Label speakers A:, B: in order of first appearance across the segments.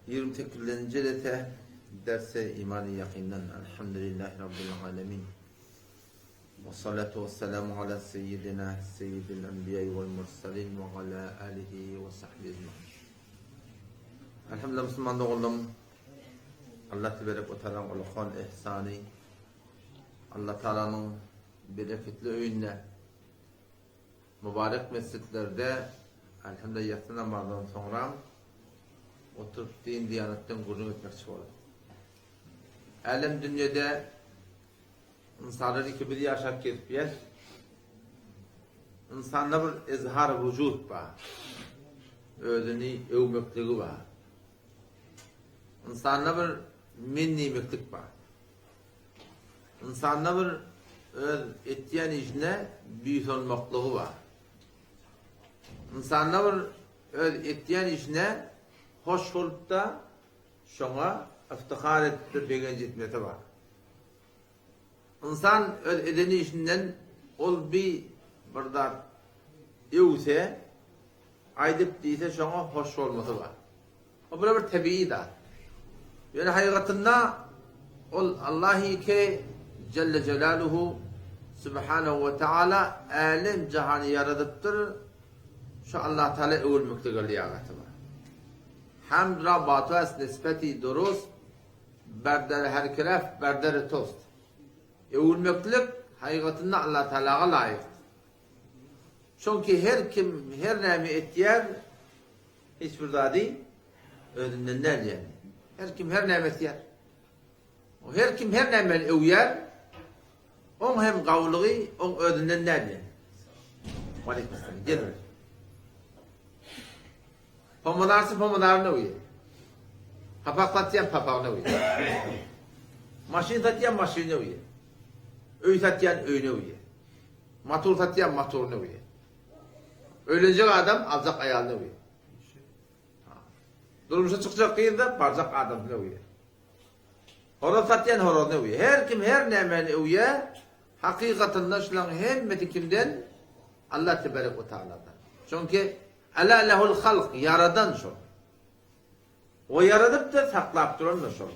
A: 28. lete derse imani yakinden elhamdülillahi rabbil alemin ve salatu ve selamu ala seyyidina seyyidil enbiya'i vel mursalin ve ala alihi ve sahbihi ecmaîn. Elhamdülillah Müslüman oğlum, Allah tebarek ve teala ulukan ihsani, Allah Teala'nın bereketli öğünle mübarek mescitlerde elhamdülillah yatsı namazdan sonra oturup din diyanetten gurur etmekçi olur. Alem dünyada insanlar iki bir yaşar kesbiyet, insanda bir izhar vücut var, özünü övmekliği var. İnsanda bir minnimeklik var. İnsanda bir öz ettiyen işine büyük olmaklığı var. İnsanda bir öz ettiyen işine hoş olup da şuna iftihar ettir degen cidmeti var. İnsan öz edeni işinden ol bir bırdar evse aydıp deyse şuna hoş olması var. O böyle bir tabii da. Yani hakikatında ol Allahi ki Celle Celaluhu Subhanahu ve Teala alem cihanı yaradıptır. Şu Allah Teala övülmektedir liyakatı var. Hamd ra batı nispeti durust, berderi her kelef, berderi tost. Övülmeklik hakikatinde Allah Teala'ya layık. Çünkü her kim her nemi ettiyer, hiçbir zadi ödünden der yani. Her kim her nemi ettiyer. O her kim her nemi övyer, on hem kavluğu, on ödünden der yani. Aleykümselam. Gel öyle. Pamadarsı pamadarına uyuyor. Papak tatlayan papağına uyuyor. Maşin tatlayan maşinine uyuyor. Öy tatlayan öyüne uyuyor. Motor tatlayan motoruna uyuyor. Ölecek adam alacak ayağına uyuyor. Durmuşa çıkacak kıyında barcak adamına uyuyor. Horoz tatlayan horozuna uyuyor. Her kim her nemene uyuyor. Hakikatında şulan hemmeti kimden? Allah tebarek ve teala'dan. Çünkü Ala lehul halk, yaradan şu. O yaradıp da saklap duran da şu.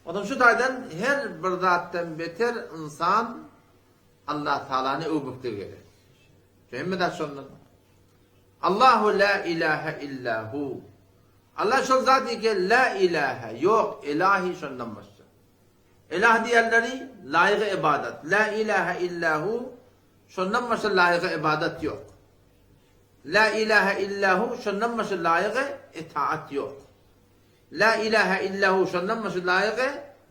A: Adam şu daydan her bir zattan beter insan Allah Teala'nı övmekte gelir. Fehmi de şundan. Allahu la ilahe illahu. Allah şu zat ki la ilahe yok ilahi şundan başka. İlah diyenleri layık ibadet. La ilahe illahu şundan başka layık ibadet yok. La ilahe illahu şundan başka layık itaat yok. La ilahe illahu şundan başka layık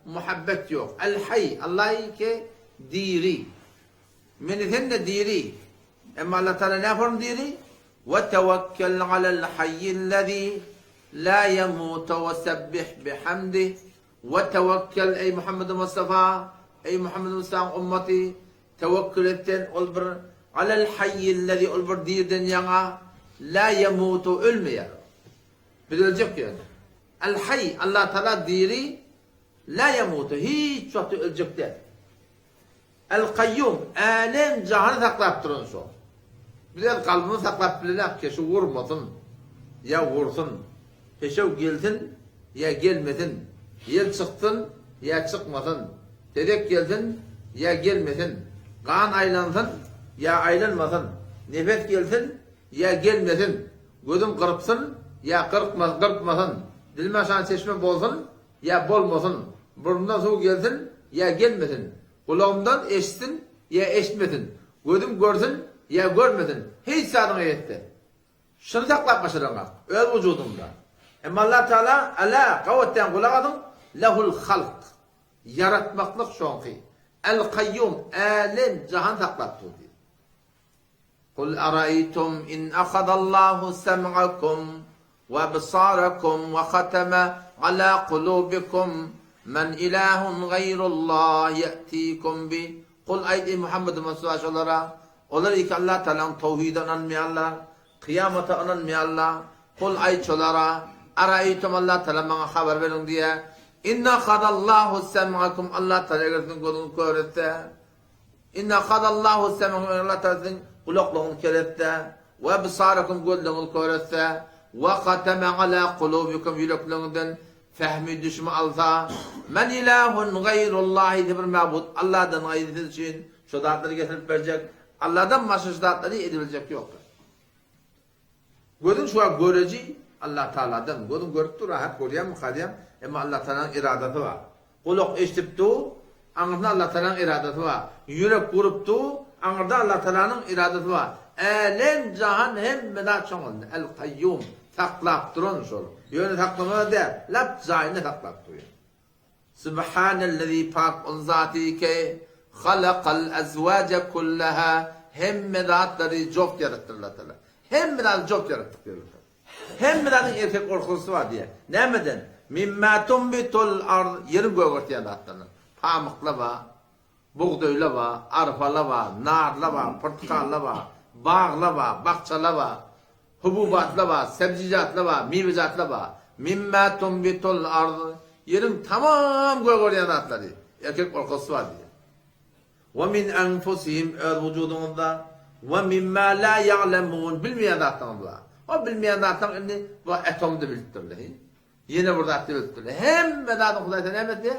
A: muhabbet yok. El hayy Allah'ı ki diri. Menithen de diri. Ama Allah Teala ne yapar diri? Ve tevekkel alel hayyillezî la yemutu ve sebbih bihamdih. Ve tevekkel ey Muhammed Mustafa, ey Muhammed Mustafa ümmeti tevekkül etten olbur. Alel hayyillezî olbur dirden yana la yemutu ölmeyer. Bir ölecek yani. El hayy Allah Teala diri la yemutu hiç vakti ölecek değil. El kayyum alem cihanı saklap durun şu. Bize kalbini saklap bilirler ki şu vurmasın ya vursun. Peşev geldin ya gelmedin. Yel çıktın ya çıkmadın. Dedek geldin ya gelmedin. Kan aylansın ya aylanmasın. Nefes gelsin ya gelmesin. Gözün kırpsın ya kırpmasın. Dilme şan çeşme bolsun ya bolmasın. Burnundan su gelsin ya gelmesin. Kulağımdan eşitsin ya eşitmesin. Gözüm görsün ya görmesin. Hiç sadına yetti. Şunu saklap başarına. Öl vücudumda. Ama Allah Teala ala kavvetten kulağın lehul halk. Yaratmaklık şonki. El kayyum alem cihan saklap durdu. قل أرأيتم إن أخذ الله سمعكم وأبصاركم وختم على قلوبكم من إله غير الله يأتيكم به قل أيدي محمد Mustafa şolara onlar ki Allah Teala'nın tevhidini anmayanlar, kıyameti anmayanlar, kul ay şolara araytum Allah Teala bana haber verin diye inna khadallahu sem'akum Allah Teala'nın gözünü köretse inna khadallahu sem'akum Allah Teala'nın kulaklarını kerette ve bisarakum gözlerini köretse ve kateme ala kulubikum yüreklerinden fehmi düşme alsa men ilahun gayrullahi bir mabud Allah'dan gayrı için şu zatları getirip verecek Allah'dan başka zatları edilecek yoktur. Gördün şu an göreci Allah Teala'dan gördün görüp dur hep görüyor mu kadıyam ama Allah Teala'nın iradesi var. Kulak eşitipti anında Allah Teala'nın iradesi var. Yürek kuruptu anında Allah Teala'nın iradesi var. Alem cahan hem meda çoğun el kayyum taklap durun şol. Yöne taklama der. Lap zayne taklap duruyor. Subhanellezi pak on zati ki halakal azvaca kullaha hem medatları çok yarattı Allah Teala. Hem medatı çok yarattık diyor. Hem medatın erkek korkusu var diye. Nemeden? Mimma tumbitul ard yerin göğürtüyen atlanır. Pamukla var, buğdayla var, arpala var, narla var, portakalla var, bağla var, bakçala var, hububatla var, sebzecatla var, meyvecatla var. Mimma tumbitul ard yerin tamam göğürtüyen atları. Erkek korkusu var diye. Ve min enfusihim öz vücudunda ve mimma la ya'lemun bilmeyen atlan var. O bilmeyen atlan indi bu atomda bildirler. Yine burada atılır. Hem medadı Kuday'tan emedi,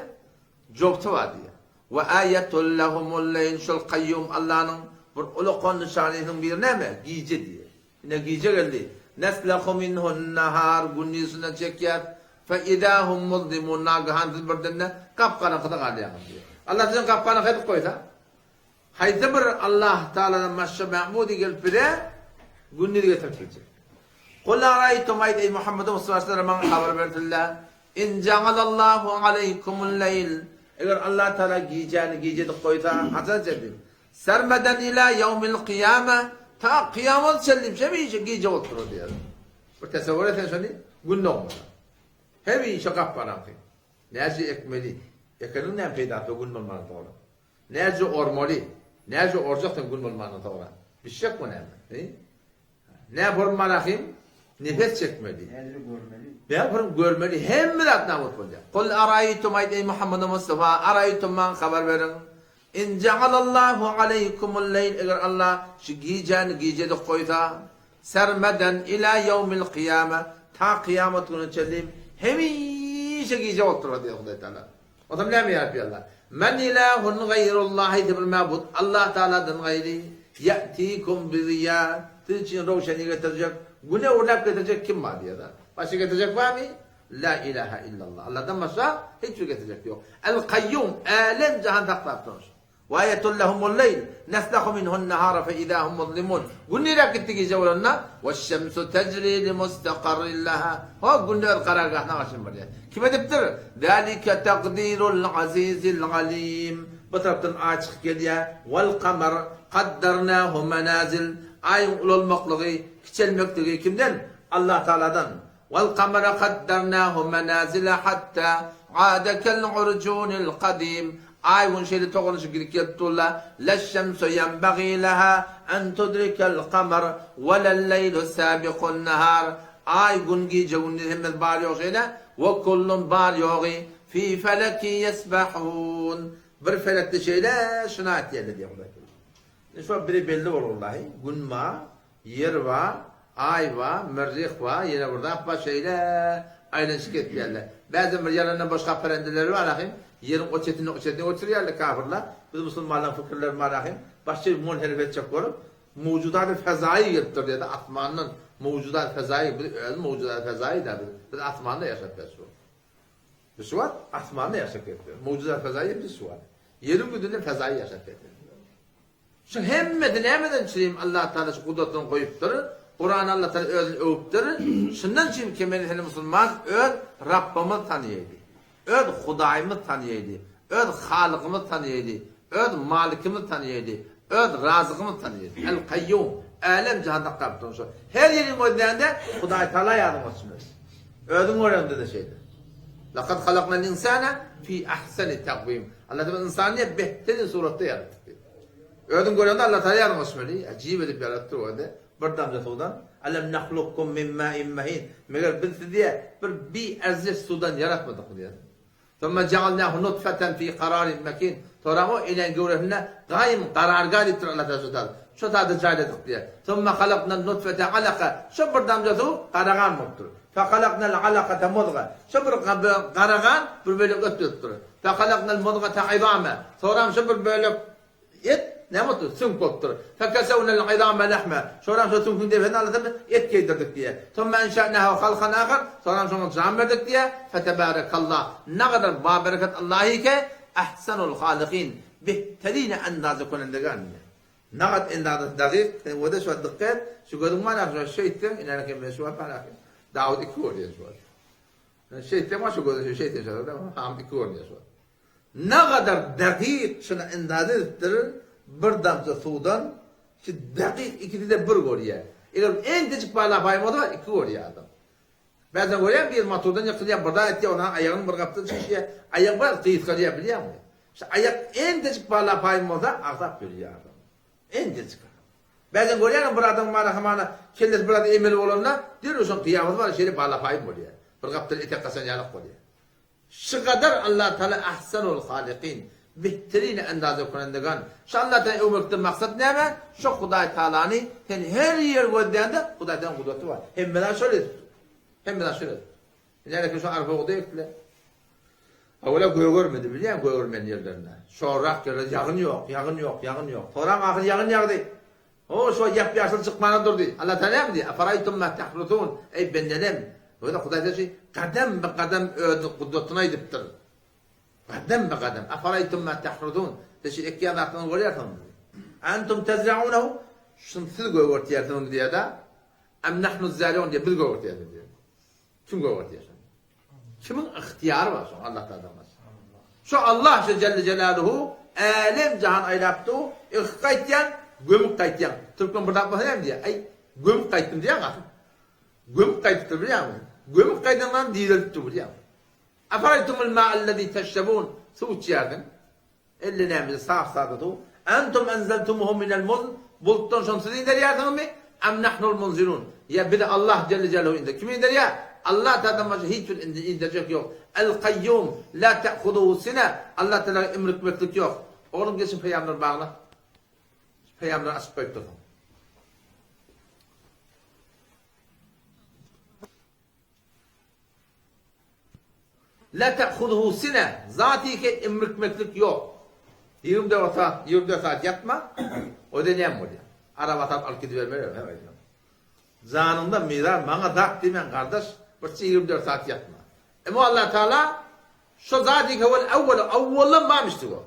A: coptu var diye. Ve ayetul lehumul leyn şul kayyum Allah'ın bir ulukon nişanının bir ne mi? Giyce diye. Yine giyce geldi. Neslehu minhun nahar günnisine çeker. Fe idahum muzlimun nagahan birdenine kapkaranlıkta kalıyor diye. Allah sizin kapkaranlıkta koysa. Haydi bir Allah Teala'dan maşşa ma'mudi gelip bir de günni diye tepkilecek. قل أرأيتم أيدي محمد صلى الله عليه وسلم خبر verdiler. إن جعل الله عليكم الليل eğer Allah Teala giyeceğini koysa hazır dedim. Sermeden ila yevmil kıyame ta kıyamet sellim şey giyece oturur diyor. Bu tesavvur etsen şunu gün olmalı. Hem iyi şakap paranki. Nerede ekmeli? Ekanın ne peyda to gün olmalı doğru. Nerede ormali? Nerede orcaktan gün olmalı doğru. Bir şey mi ne? Ne yapalım malahim? Nefes çekmeli. Ne yaparım görmeli. Hem milat namut olacak. Kul araytum ey Muhammed Mustafa araytum man haber verin. İn cealallahu aleykumul leyl eğer Allah şu giyeceğini koysa sermeden ila yevmil kıyame ta kıyamet günü çelim hemişe giyece oturur diyor Huday Teala. O zaman ne mi yapıyor Allah? Men ilahun gayrullahi bir mabud Allah Teala'dan gayri ya'tikum bi ziya için roşeni getirecek güne örnek getirecek kim var diye da. Başka getirecek var mı? La ilahe illallah. Allah'tan başka hiçbir getirecek yok. El kayyum alem cahan taklattır. Ve ayetul lehumul leyl neslehu minhun nehara fe idahum muzlimun. Günlere gitti gece olanına ve şemsu tecri li mustakarrin laha. O günler karargahına karşın var ya. Kim ediptir? Zalike takdirul azizil alim. Bu taraftan açık geliyor. Vel kamer kaddarnahu menazil. Ayın olmaklığı, küçülmekliği kimden? Allah Teala'dan. Vel kamera kaddarnahu menazile hatta adekel urcunil kadim. Ayın şeyle toğunuşu girikiyet tuğla. Leşşemsu yenbagi leha en tudrikel kamer velelleylu sabiqun nehar. Ay gün gece gün hemmet bar yok şeyle. Ve kullun bar yok. Fi feleki yesbahun. Bir felekte şeyle şuna etiyeli diye. Şu biri belli olur vallahi. Gün var, yer var, ay var, merrih var. Yine burada başka şeyler aynen etmeyenler. Bazen bir yanından başka perendeleri var rahim. Yerin o çetine oturuyorlar kafirler. Biz Müslümanların fikirleri var rahim. Başka bir munherif edecek olur. Mevcudat-ı fezai yırttır ya da atmanın mevcudat-ı fezai, mevcudat-ı fezai da biz atmanda yaşatıyoruz. Bir su var, atmanda yaşatıyoruz. Mevcudat-ı fezai bir su var. Yerin güdünde fezai yaşatıyoruz. Şu hemmeden çireyim Allah Teala şu kudretini koyuptur. Kur'an Allah Teala özünü övüptür. Şundan çireyim kemerli Müslüman öz Rabbimi tanıyaydı. Öz Hudayımı tanıyaydı. Öz Halıkımı tanıyaydı. Öz Malikimi tanıyaydı. Öz Razıkımı tanıyaydı. El Kayyum. Alem cihanda kaptın şu. Her yerin önünde Huday Teala yardım etsin. Özün oranda da şeydir. Laqad halaknal insana fi ahsani takvim. Allah Teala insanı behterin surette yarattı. Ödün görende Allah Teala yardım etmeli. Acayip edip yarattı o öde. Bir damla sudan. Alem nahlukkum min ma'in mahin. Meğer biz diye bir aziz sudan yaratmadık mı diye. Sonra cealnahu nutfeten fi kararin mekin. Sonra o ilen görevine daim karargah ettir Allah Teala. Şu tadı cayladık diye. Sonra halaknal nutfete alaka. Şu bir damcası karagan muttur. Fehalaknal alakata mudga. Şu bir karagan bir böyle öttürtür. Fehalaknal mudgata izame. Sonra şu bir böyle et ne mutlu sünk oltur. Fekesevnel izame lahme. Sonra şu sünkün defeni alıp et giydirdik diye. Sonra inşa'nahu halkan ahar. Sonra şu can verdik diye. Fetebarakallah. Ne kadar bereket Allah'ı ki ahsanul halikin. Behterine andazı konundagan. نقد إن هذا الدقيق وده شو الدقيق شو قدم ما نعرف الشيء الثاني إن أنا كم شو أفعل دعوة يكون يا شو الشيء الثاني ما شو قدم شيء الثاني شو ده هم يكون يا شو نقد الدقيق شو إن هذا التر بردم تصودن شو الدقيق إكيد ده برغوريا إذا أنت تجيب على باي موضوع يكون يا هذا بعدين قولي bir matodun yakılıyor burada etti ona ayağını bırakıp şişe ayak var kıyıt kalıyor biliyor musun? Ayak en de çık bağla payım moda azap veriyor adam. En de çıkar. Bazen görüyorum bir adam var hamana kelles bir adam emel olanlar diyorsun kıyamet var şeyle bağla payım oluyor. Bir kaptır ete kasan yanık oluyor. Şu kadar Allah Teala ahsanul halikin behterini andazı konandagan. Şu Allah Teala ömürlükte maksat ne mi? Şu Huday Teala'nı yani her yer gördüğünde Huday'dan kudreti var. Hem bana şöyle hem bana şöyle. Yani ki şu arpa kudu ekle. Avla görmedi biliyor musun görmeyen yerlerine. Sonra geldi yağın yok, yağın yok, yağın yok. Sonra ahir yağın yağdı. O şu yap yaşıl çıkmanı durdu. Allah Teala mı diyor? Afaraytum ma tahrutun. Ey benlerim. Öyle Huday diyor ki kadem be kadem ödü kudretine ediptir. Kadem be kadem. Afaraytum ma tahrutun. Deşi iki yanaktan görüyorsun. Antum tezra'unehu. Şunu siz görüyorsunuz diye da. Em nahnu zaliun diye biz görüyoruz diyor. Kim görüyor? Kimin ihtiyarı var şu Allah Teala'dan? Şu Allah Celle Celaluhu alem cihan aylaptı. İhkaytyan gömük kaytyan. Türkmen buradan bahsedeyim diye. Ay gömük kayttım diye mi? Gömük kayttı biliyor musun? Gömük kaytından diriltti biliyor musun? Afaraytumul ma'allezî teşrebûn. Su içerdin. Elle neyimizi sağ sağdı. Entum enzeltumuhu minel muz. Buluttan şunu siz indir yardınız mı? Em nahnul munzirun. Ya bir de Allah Celle Celaluhu indir. Kim indir ya? Allah Teala'dan başka hiçbir indirecek yok. El-Kayyum la te'huduhu sine. Allah Teala emrik meklik yok. Oğlum geçin peygamber bağla. Peygamber açıp koyup la te'huduhu sine. Zati ki emrik meklik yok. 24 saat yatma. O deneyem oluyor. Araba tat al gidivermiyor. Zanında mirar bana dak demen kardeş. Burası 24 saat yatma. Ama Allah Teala şu zati ki vel evvelu ma miştigo.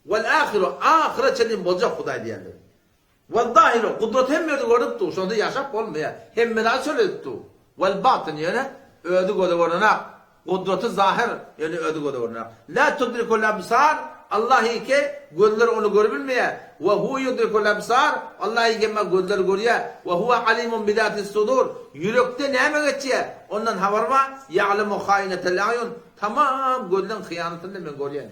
A: Vel ahiru ahire çelim bolacak Huday diyenler. Vel dahiru kudret hem ödü görüptü. Şunda yaşap olmuyor. Hem mena söyletti. Vel batın yani ödü görüyoruna. Kudreti zahir yani ödü görüyoruna. La tudrikul absar Allah'ı ki gözler onu görebilmiyor. Ve hu yudrikul absar Allah'ı ki gözler görüyor. Ve huve alimun bidatis sudur. Yürekte ne geçiyor? Ondan haber var. Ya'lemu khainetel ayun. Tamam gözlerin hıyanetini ben görüyorum.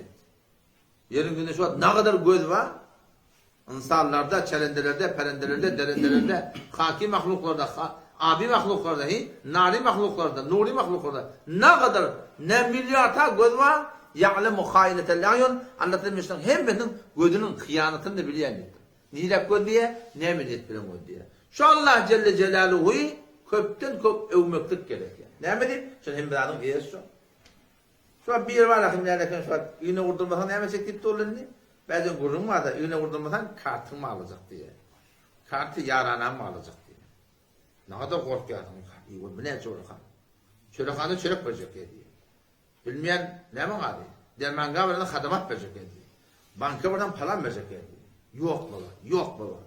A: Yarın günde şu an ne kadar göz var? İnsanlarda, çelendelerde, perendelerde, derendelerde, haki mahluklarda, abi mahluklarda, nari mahluklarda, nuri mahluklarda ne kadar ne milyarta göz var? Ya'lemu khainetel ayun. Anlatılmışlar hem benim gözünün hıyanetini biliyor. Nilep göz diye, ne millet bilen göz diye. Şu Allah Celle Celaluhu köpten köp övmeklik gerek. Ne mi diyeyim? Şu hem benim iyisi şu. Şu bir var akım yerlerken şu iğne vurdurmasan ne mi çekip dolanını? Bazen gururun var da iğne vurdurmasan kartını mı alacak diye. Kartı yarana mı alacak diye. Ne kadar korkuyorsun? Bu ne çocukhan? Çocukhanı çörek verecek diye. Bilmeyen ne mi var? Derman gavuruna hadamat verecek diye. Banka buradan falan verecek diye. Yok baba, yok baba.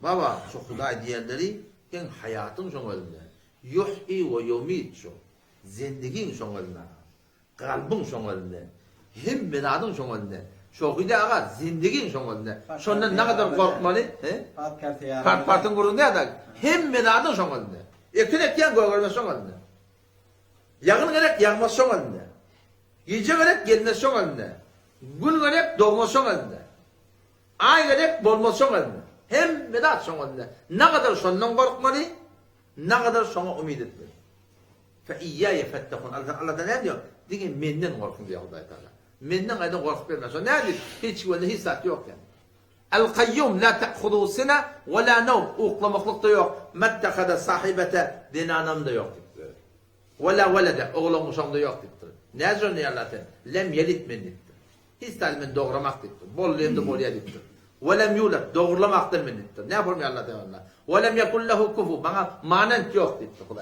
A: Baba şu Huday diyenleri en hayatın son elinde. Yuh'i ve yumit şu. Zendigin son elinde. Kalbin son elinde. Hem benadın son elinde. Şu Huday ağa zendigin son elinde. Şundan ne kadar korkmalı? Partın kurunda ya da hem benadın son elinde. Ekten ekten görmez son elinde. Yağın gerek yağmaz son elinde. Gece gerek gelmez son elinde. Gün gerek doğmaz son elinde. Ay gerek bolmaz son elinde. Hem medat son elinde. Ne kadar sondan korkmalı, ne kadar sona ümit etmeli. Fe iyyâye fettekun. Allah da ne diyor? Deyin menden korkun diyor Allah Teala. Menden aydan korkup vermez. Ne diyor? Hiç güvende hiç saat yok yani. El-kayyum la te'hudu sine ve la nevm. Uklamaklık da yok. Mettekade sahibete dinanam da yok. Ve la velede. Oğlan uşam da yok. Ne zor Allah'tan? Lem yelit men diptir. Hiç talimin doğramak diptir. Bolluyum da bolya diptir. Ve lem yulat. Doğrulamaktır men diptir. Ne yapalım Allah'tan Allah? Ve lem yekun lehu kufu. Bana manent yok diptir.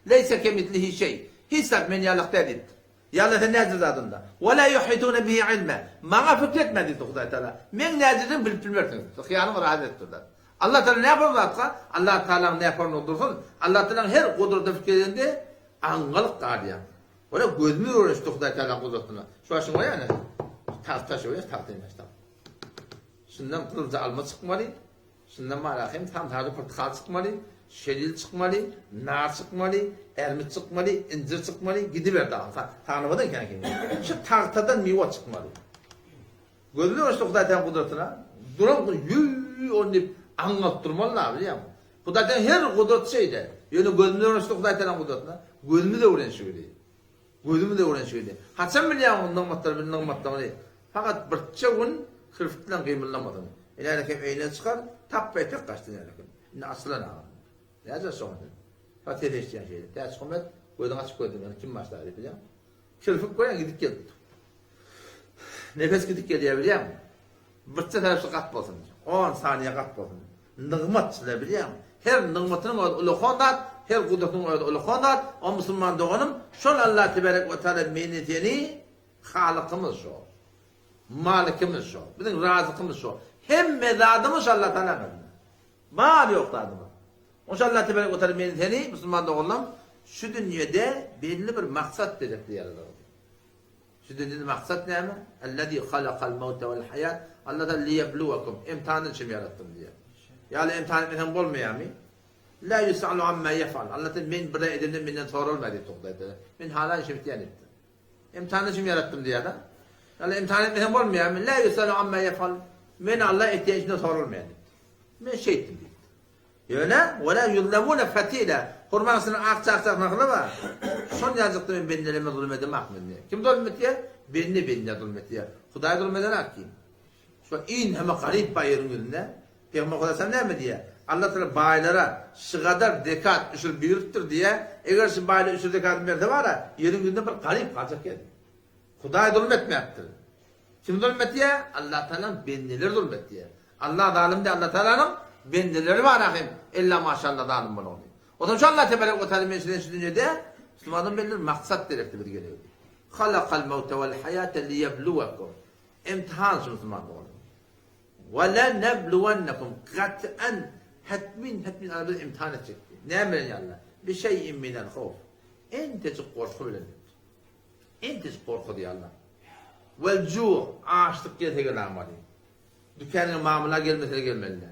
A: Leyse kemitlihi şey. Hiç men yallahta diptir. Yallah'tan nezir adında. Ve la yuhitune bihi ilme. Bana fikretme diptir Huday Teala. Men nezirin bilip bilmersiniz. Hıyanım rahat ettirler. Allah Teala ne yapalım zaten? Allah Teala ne yapalım oldursun? Allah Teala her kudreti fikirlerinde angalık gardiyan. Öyle gözümü uğraştı Huday Teala kudretine. Şu aşın var yani. Taş oluyor, tahtaymış tam. Şundan kılıcı alma çıkmalı. Şundan malakayım tam tarzı portakal çıkmalı. Şeril çıkmalı. Nar çıkmalı. Ermit çıkmalı. İncir çıkmalı. Gidiver daha. Tanımadın kendini. Şu tahtadan meyve çıkmalı. Gözümü uğraştı Huday Teala kudretine. Duran yüy onu deyip anlattırmalı abi ya. Huday Teala her kudret şeyde. Yani gözümü uğraştı Huday Teala kudretine. Gözümü de uğraşıyor diye. Gözümü de uğraşıyordu. Haçan bilyam ondan matlar. Fakat birçok gün kırfıkla kıyımlanmadım. İlerken eyle çıkar, tappaya tek kaçtı ilerken. Ne aslan ağam. Ne acaba sonra? Fatih eşleyen şeydi. Ders komet, gözden açık koydum yani. Kim başlar bilyam? Kırfık koyan gidip geldi. Nefes gidip geliyor bilyam. Birçok tarafı kat bolsun. 10 saniye kat bolsun. Nığmat çile bilyam. Her nığmatının ulu kondat, her kudretinin ulu kondat, o Müslüman doğanım, şol Allah tebarek ve teala menetini, halıkımız şu, malikimiz şu, bizim razıkımız şu, hem mezadımız Allah Teala'nın. Var yok dadımı. O Allah tebarek ve teala menetini, Müslüman doğanım, şu dünyada belli bir maksat dedikleri yaradır. Şu dünyada maksat ne mi? Ellezî halakal mevte vel hayat, Allah da liyebluvakum, imtihanın için yarattım diye. Yani imtihan etmeden olmayan mı? La yus'alu amma yef'al. Allah'tan men bir edimden menden sorulmadı toqdaydı. Men hala işim diyen etti. İmtihanı için yarattım diye da. Yani imtihan etmeden olmayan mı? La yus'alu amma yef'al. Men Allah ihtiyacına sorulmayan. Men şey ettim diye. Yani ve la yuzlamuna fatila. Hurmasını akçak naklı var. Son yazıkta men bendeleme zulmede mahmud diye. Kim zulmet ya? Benne zulmet ya. Huday zulmeden hakim. Şu in hem garip bayırın gününde. Peygamber Kudasan ne mi diye? Allah Teala baylara şu kadar dekat usul büyüktür diye eğer şu bayla usul dekat verdi var ya yerin günde bir garip kalacak yani. Huday zulmetmeyaptır. Kim zulmet ya? Allah Teala'nın bendeleri zulmet diye. Allah zalimde Allah Teala'nın bendeleri var ahim. İlla maşallah zalim bunu oluyor. O zaman şu Allah Tebarek ve Teala meselesi şu dünyada Müslümanın belli maksat direkti bir geliyor. Halakal mevte vel hayate liyebluvakum. İmtihan Müslüman oluyor. وَلَا نَبْلُوَنَّكُمْ قَطْعًا hatmin arada imtihan edecek. Ne emren ya Allah? Bir şey minel havf. En tecik korku bile. En tecik korku diye Allah. Vel cu' açlık getirgen amali. Dükkanın mamula gelmesine gelmeliler.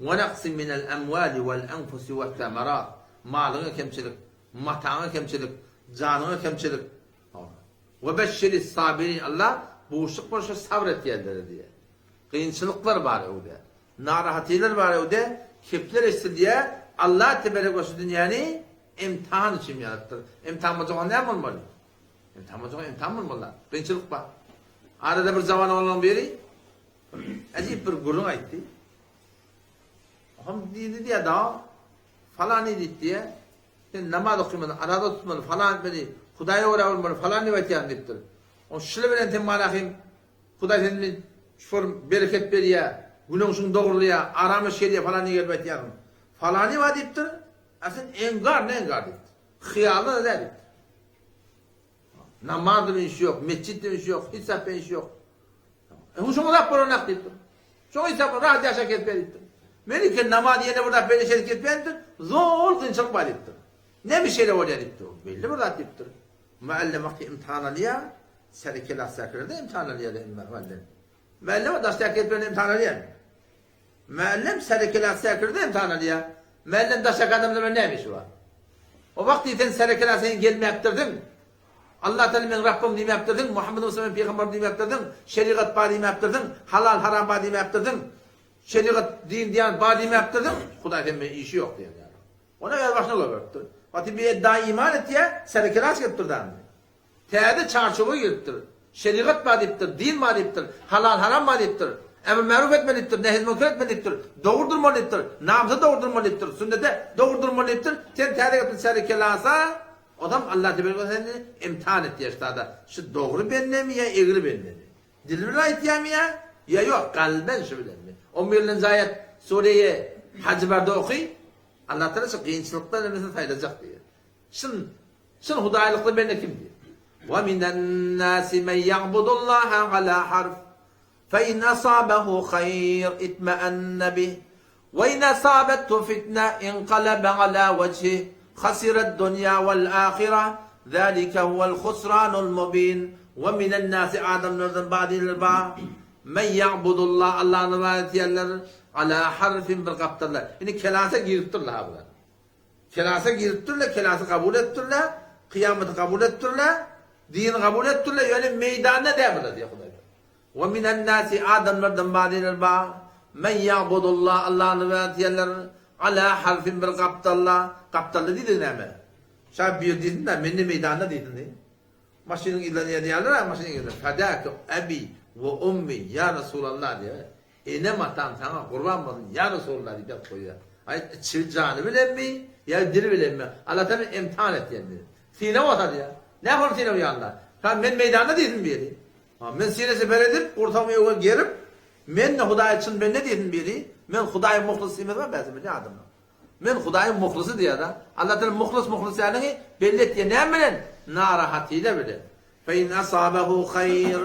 A: Ve naqsi minel emvali vel enfusi ve temerat. Malına kemçilik, matağına kemçilik, canına kemçilik. Ve beşşiris sabirin Allah boşluk boşluk sabret yerleri diye. Kıyınçılıklar var evde. Narahatiler var evde. Kepler etsin diye Allah tebarek ve teala dünyanı imtihan için yarattı. İmtihan olacak ne yapmalı? İmtihan olacak imtihan mı olmalı? Kıyınçılık var. Arada bir zaman olan biri acayip bir gurun ayıttı. Ham dedi diye daha falan dedi diye namaz okumadı, arada tutmadı falan dedi. Hudaya uğramadı falan evet yani dedi. O şöyle bir entemmalahim Huday senin şu bereket veriyor. Günün şunu doğruluyor. Aramı şeyliyor falan ne gelmedi yarın. Falani var deyiptir. Aslında engar ne engar deyiptir. Hıyalı ne deyiptir. Namazın işi yok. Mescidin işi yok. Hesapın işi yok. Şunu da poronak deyiptir. Şunu hesapın rahat yaşak etme deyiptir. Melike namaz yerine burada böyle şey etmeyindir. Zor kınçılık var deyiptir. Ne bir şeyle oluyor deyiptir. Belli bir rahat deyiptir. Muallemak imtihan alıyor. Serikeler sakırda imtihan alıyor muallim. Müellem daştak etmeni imtihan alıyor. Müellem serikeler sakırda imtihan alıyor. Müellem daştak adamda neymiş var? O vakti sen serikeler seni gelme yaptırdın. Allah Teala ben Rabbim diye yaptırdın. Muhammed Mustafa peygamber diye yaptırdın. Şeriat bari yaptırdın. Halal haram bari yaptırdın. Şeriat din diyen bari yaptırdın. Huday senin işi yok diyor yani. Ona ver başına göbürttür. Vakti bir daim iman et diye serikeler yaptırdı. Teade çarşıvı yırttır. Şeriat madiptir, din madiptir, halal haram madiptir. emr ma'ruf etmelidir, nehy münker etmelidir, doğurdurmalıdır, namazı doğurdurmalıdır, sünnete doğurdurmalıdır. Sen tarikat şerikelasa adam Allah Teala'nın imtihan etti yaşlarda. Şu doğru benle mi ya egri benle mi? Dilimle aytiyam ya yok kalben şu bilen mi? 11. ayet Suriye Hac barda okuy. Allah Teala şu kıyınçılıktan nemesini faydalayacak diyor. Şun hudaylıklı benle kim diyor? وَمِنَ النَّاسِ مَنْ يَعْبُدُ اللّٰهَ عَلَى حَرْفٍ فَإِنْ أَصَابَهُ خَيْرٌ اطْمَأَنَّ بِهِ وَإِنْ أَصَابَتْهُ فِتْنَةٌ انقلب على وجهه خسر الدنيا والآخرة ذلك هو الخسران المبين ومن الناس آدم'lerden bazıları men ya'budullah Allah'ın ibadetiyenler ala harfin bir kaptarlar. Yani kelase giriptirler ha bunlar. Kelase giriptirler, kelase kabul ettirler, kıyameti kabul ettirler, dini kabul ettirler, yani meydanda devriler diye Huday. Ve minen nasi Adem'lerden bazıları men ya'budullah Allah'ın ibadetiyenler ala harfin bir kaptarlar. Kaptarlı değil mi? Şah bir dedin de menni meydanda dedin değil. Maşinin ilanı diyorlar ama maşinin ilanı. Fadâke abi ve ummi ya Resulallah diyor. Ne matan sana kurban olsun ya Resulallah diye koyuyor. Ay çılcanı bilen mi? Ya dili bilen mi? Allah Teala imtihan etti yani. Sine vatan ya. Ne yapalım sine uyanlar? Tam ben meydanda dedim bir yeri. Ben sine sefer edip ortamı yola girip men Huday için ben ne dedim bir yeri? Men Huday muhlisiyim ben bazı adamım. Men Hudaýyň muhlisy diýär. Allah Teala muhlis ýanyny belli etdi. Näme bilen? Narahatyla bilen. Fe in asabahu hayr.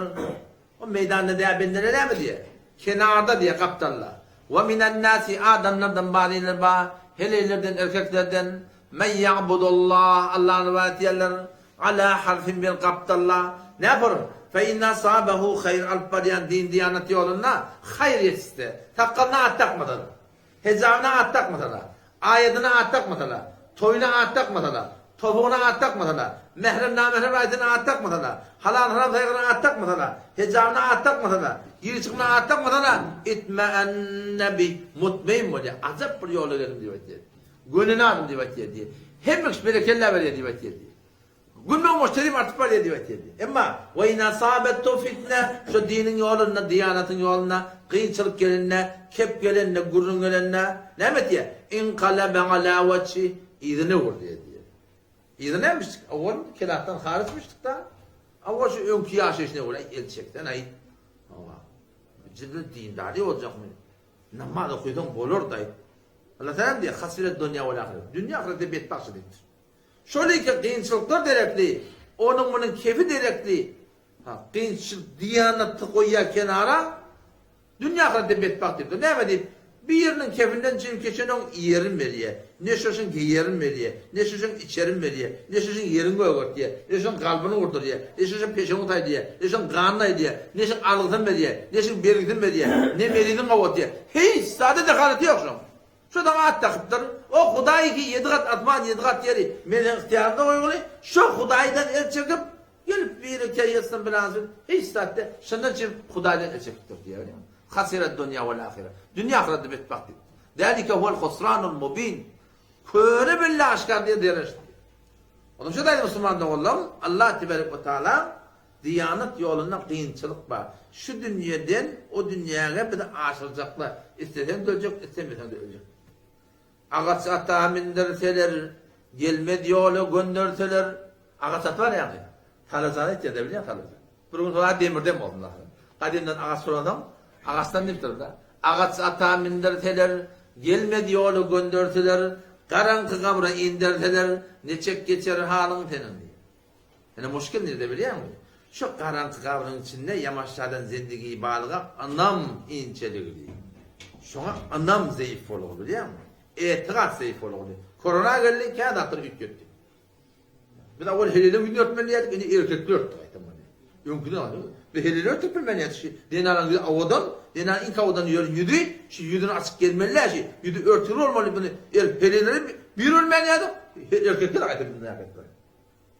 A: O meydanda diýär bendere näme diýär? Kenarda diýär kaptanlar. Ve minen nasi adamlardan bazıları ba, helelerden erkeklerden men ya'budullah Allah'ın ibadetiyenler ala harfin bir kaptanlar. Ne yapar? Fe in asabahu hayr alpadiyan din diyanet yolunda hayr yetişti. Takkalına attakmadan. Hezavına attakmadan. Ayetine attakmadılar, toyuna attakmadılar, topuğuna attakmadılar, mehrem namehrem ayetine attakmadılar, halal haram saygına attakmadılar, hicabına attakmadılar, giri çıkına attakmadılar, itme'enne bi, mutmain mu diye, azap bir yolu verin diye. Gönlünü alın diye. Hepimiz berekeller veriyor diye. Gülmen müşterim artık var diye. Ama ve in asabettu fitne, şu dinin yoluna, diyanetin yoluna, kıyınçılık gelinne, kep gelinne, gurrun gelinne, ne diye? İnkalabe ala veci, idine vur diye. İdinemiştik. Avval kilahtan hariçmiştik da. Avval şu önkü yaş eşine vur. Elçekten ayıt. Ciddi dindari olacak mı? Namaz okuyduğun bolur da. Allah Teala diye hasiret dünya ve ahiret. Dünya ahirette betbaksıdır. Şöyle ki kıyınçılıklar derekli, onun bunun kefi derekli, kıyınçılık diyaneti koyuyor kenara, dünya ahirette betbaktır. Ne diyeyim? Bir yerinin kefinden geçen on yerin veriyor. Ne şaşın giyerin veriyor. Ne şaşın içerin veriyor. Ne şaşın yerin koyuyor diye. Ne şaşın kalbini vurduruyor. Ne şaşın peşini tay diye. Ne şaşın kanına diye. Ne şaşın ağlıktan veriyor. Ne şaşın bergidin veriyor. Ne meridin kavut diye. Hiç sade dekaleti yok şu. Şuradan at takıptır. O Hudaý ki 7 kat atman 7 kat yeri. Menin ihtiyarında koyuyor. Şu Hudaý'dan el çekip gelip bir ülke yazsın birazcık. Hiç sade. Şundan için Hudaý'dan el çekiptir diye. Hasiret dünya ve ahiret. Dünya ahirette betbaktır. Zalike huvel husranul mubin. Köre belli aşkar diye derişti. Onun için de Müslümanlar olalım. Allah Teala diyanet yolunda kıyınçılık var. Şu dünyadan o dünyaya bir de aşılacaklar. İstesen de ölecek, istemesen de ölecek. Ağaç ata minderseler, gelmedi yolu gönderseler. Ağaç at var yani. Talazanı hiç edebiliyor talazanı. Bugün sonra demirden mi oldular? Kadimden ağaç soradan, ağaçtan demdir da. Ağaç ata minderseler, gelmedi yolu gönderseler, karanlık kabra inderseler, ne çek geçer halın senin diye. Yani müşkil nerede biliyor musun? Şu karanlık kabrın içinde yamaçlardan zendigiyi bağlığa anam inçeliği diye. Şuna anam zayıf olur biliyor musun? Etikat zayıf olur. Korona geldi, kağıt atır yükletti. Bir de o helilin günü örtmeliydik, yani erkekli örttük. Yönkünü alıyor. Ve helilin örtük bilmeliydik. Denalan bir avadan, denalan ilk avadan yüdü, şu yüdünü açık gelmeliler, yüdü örtülü olmalı bunu. Helilleri bir ölmeliydik, erkekler aydı bunu yaptılar.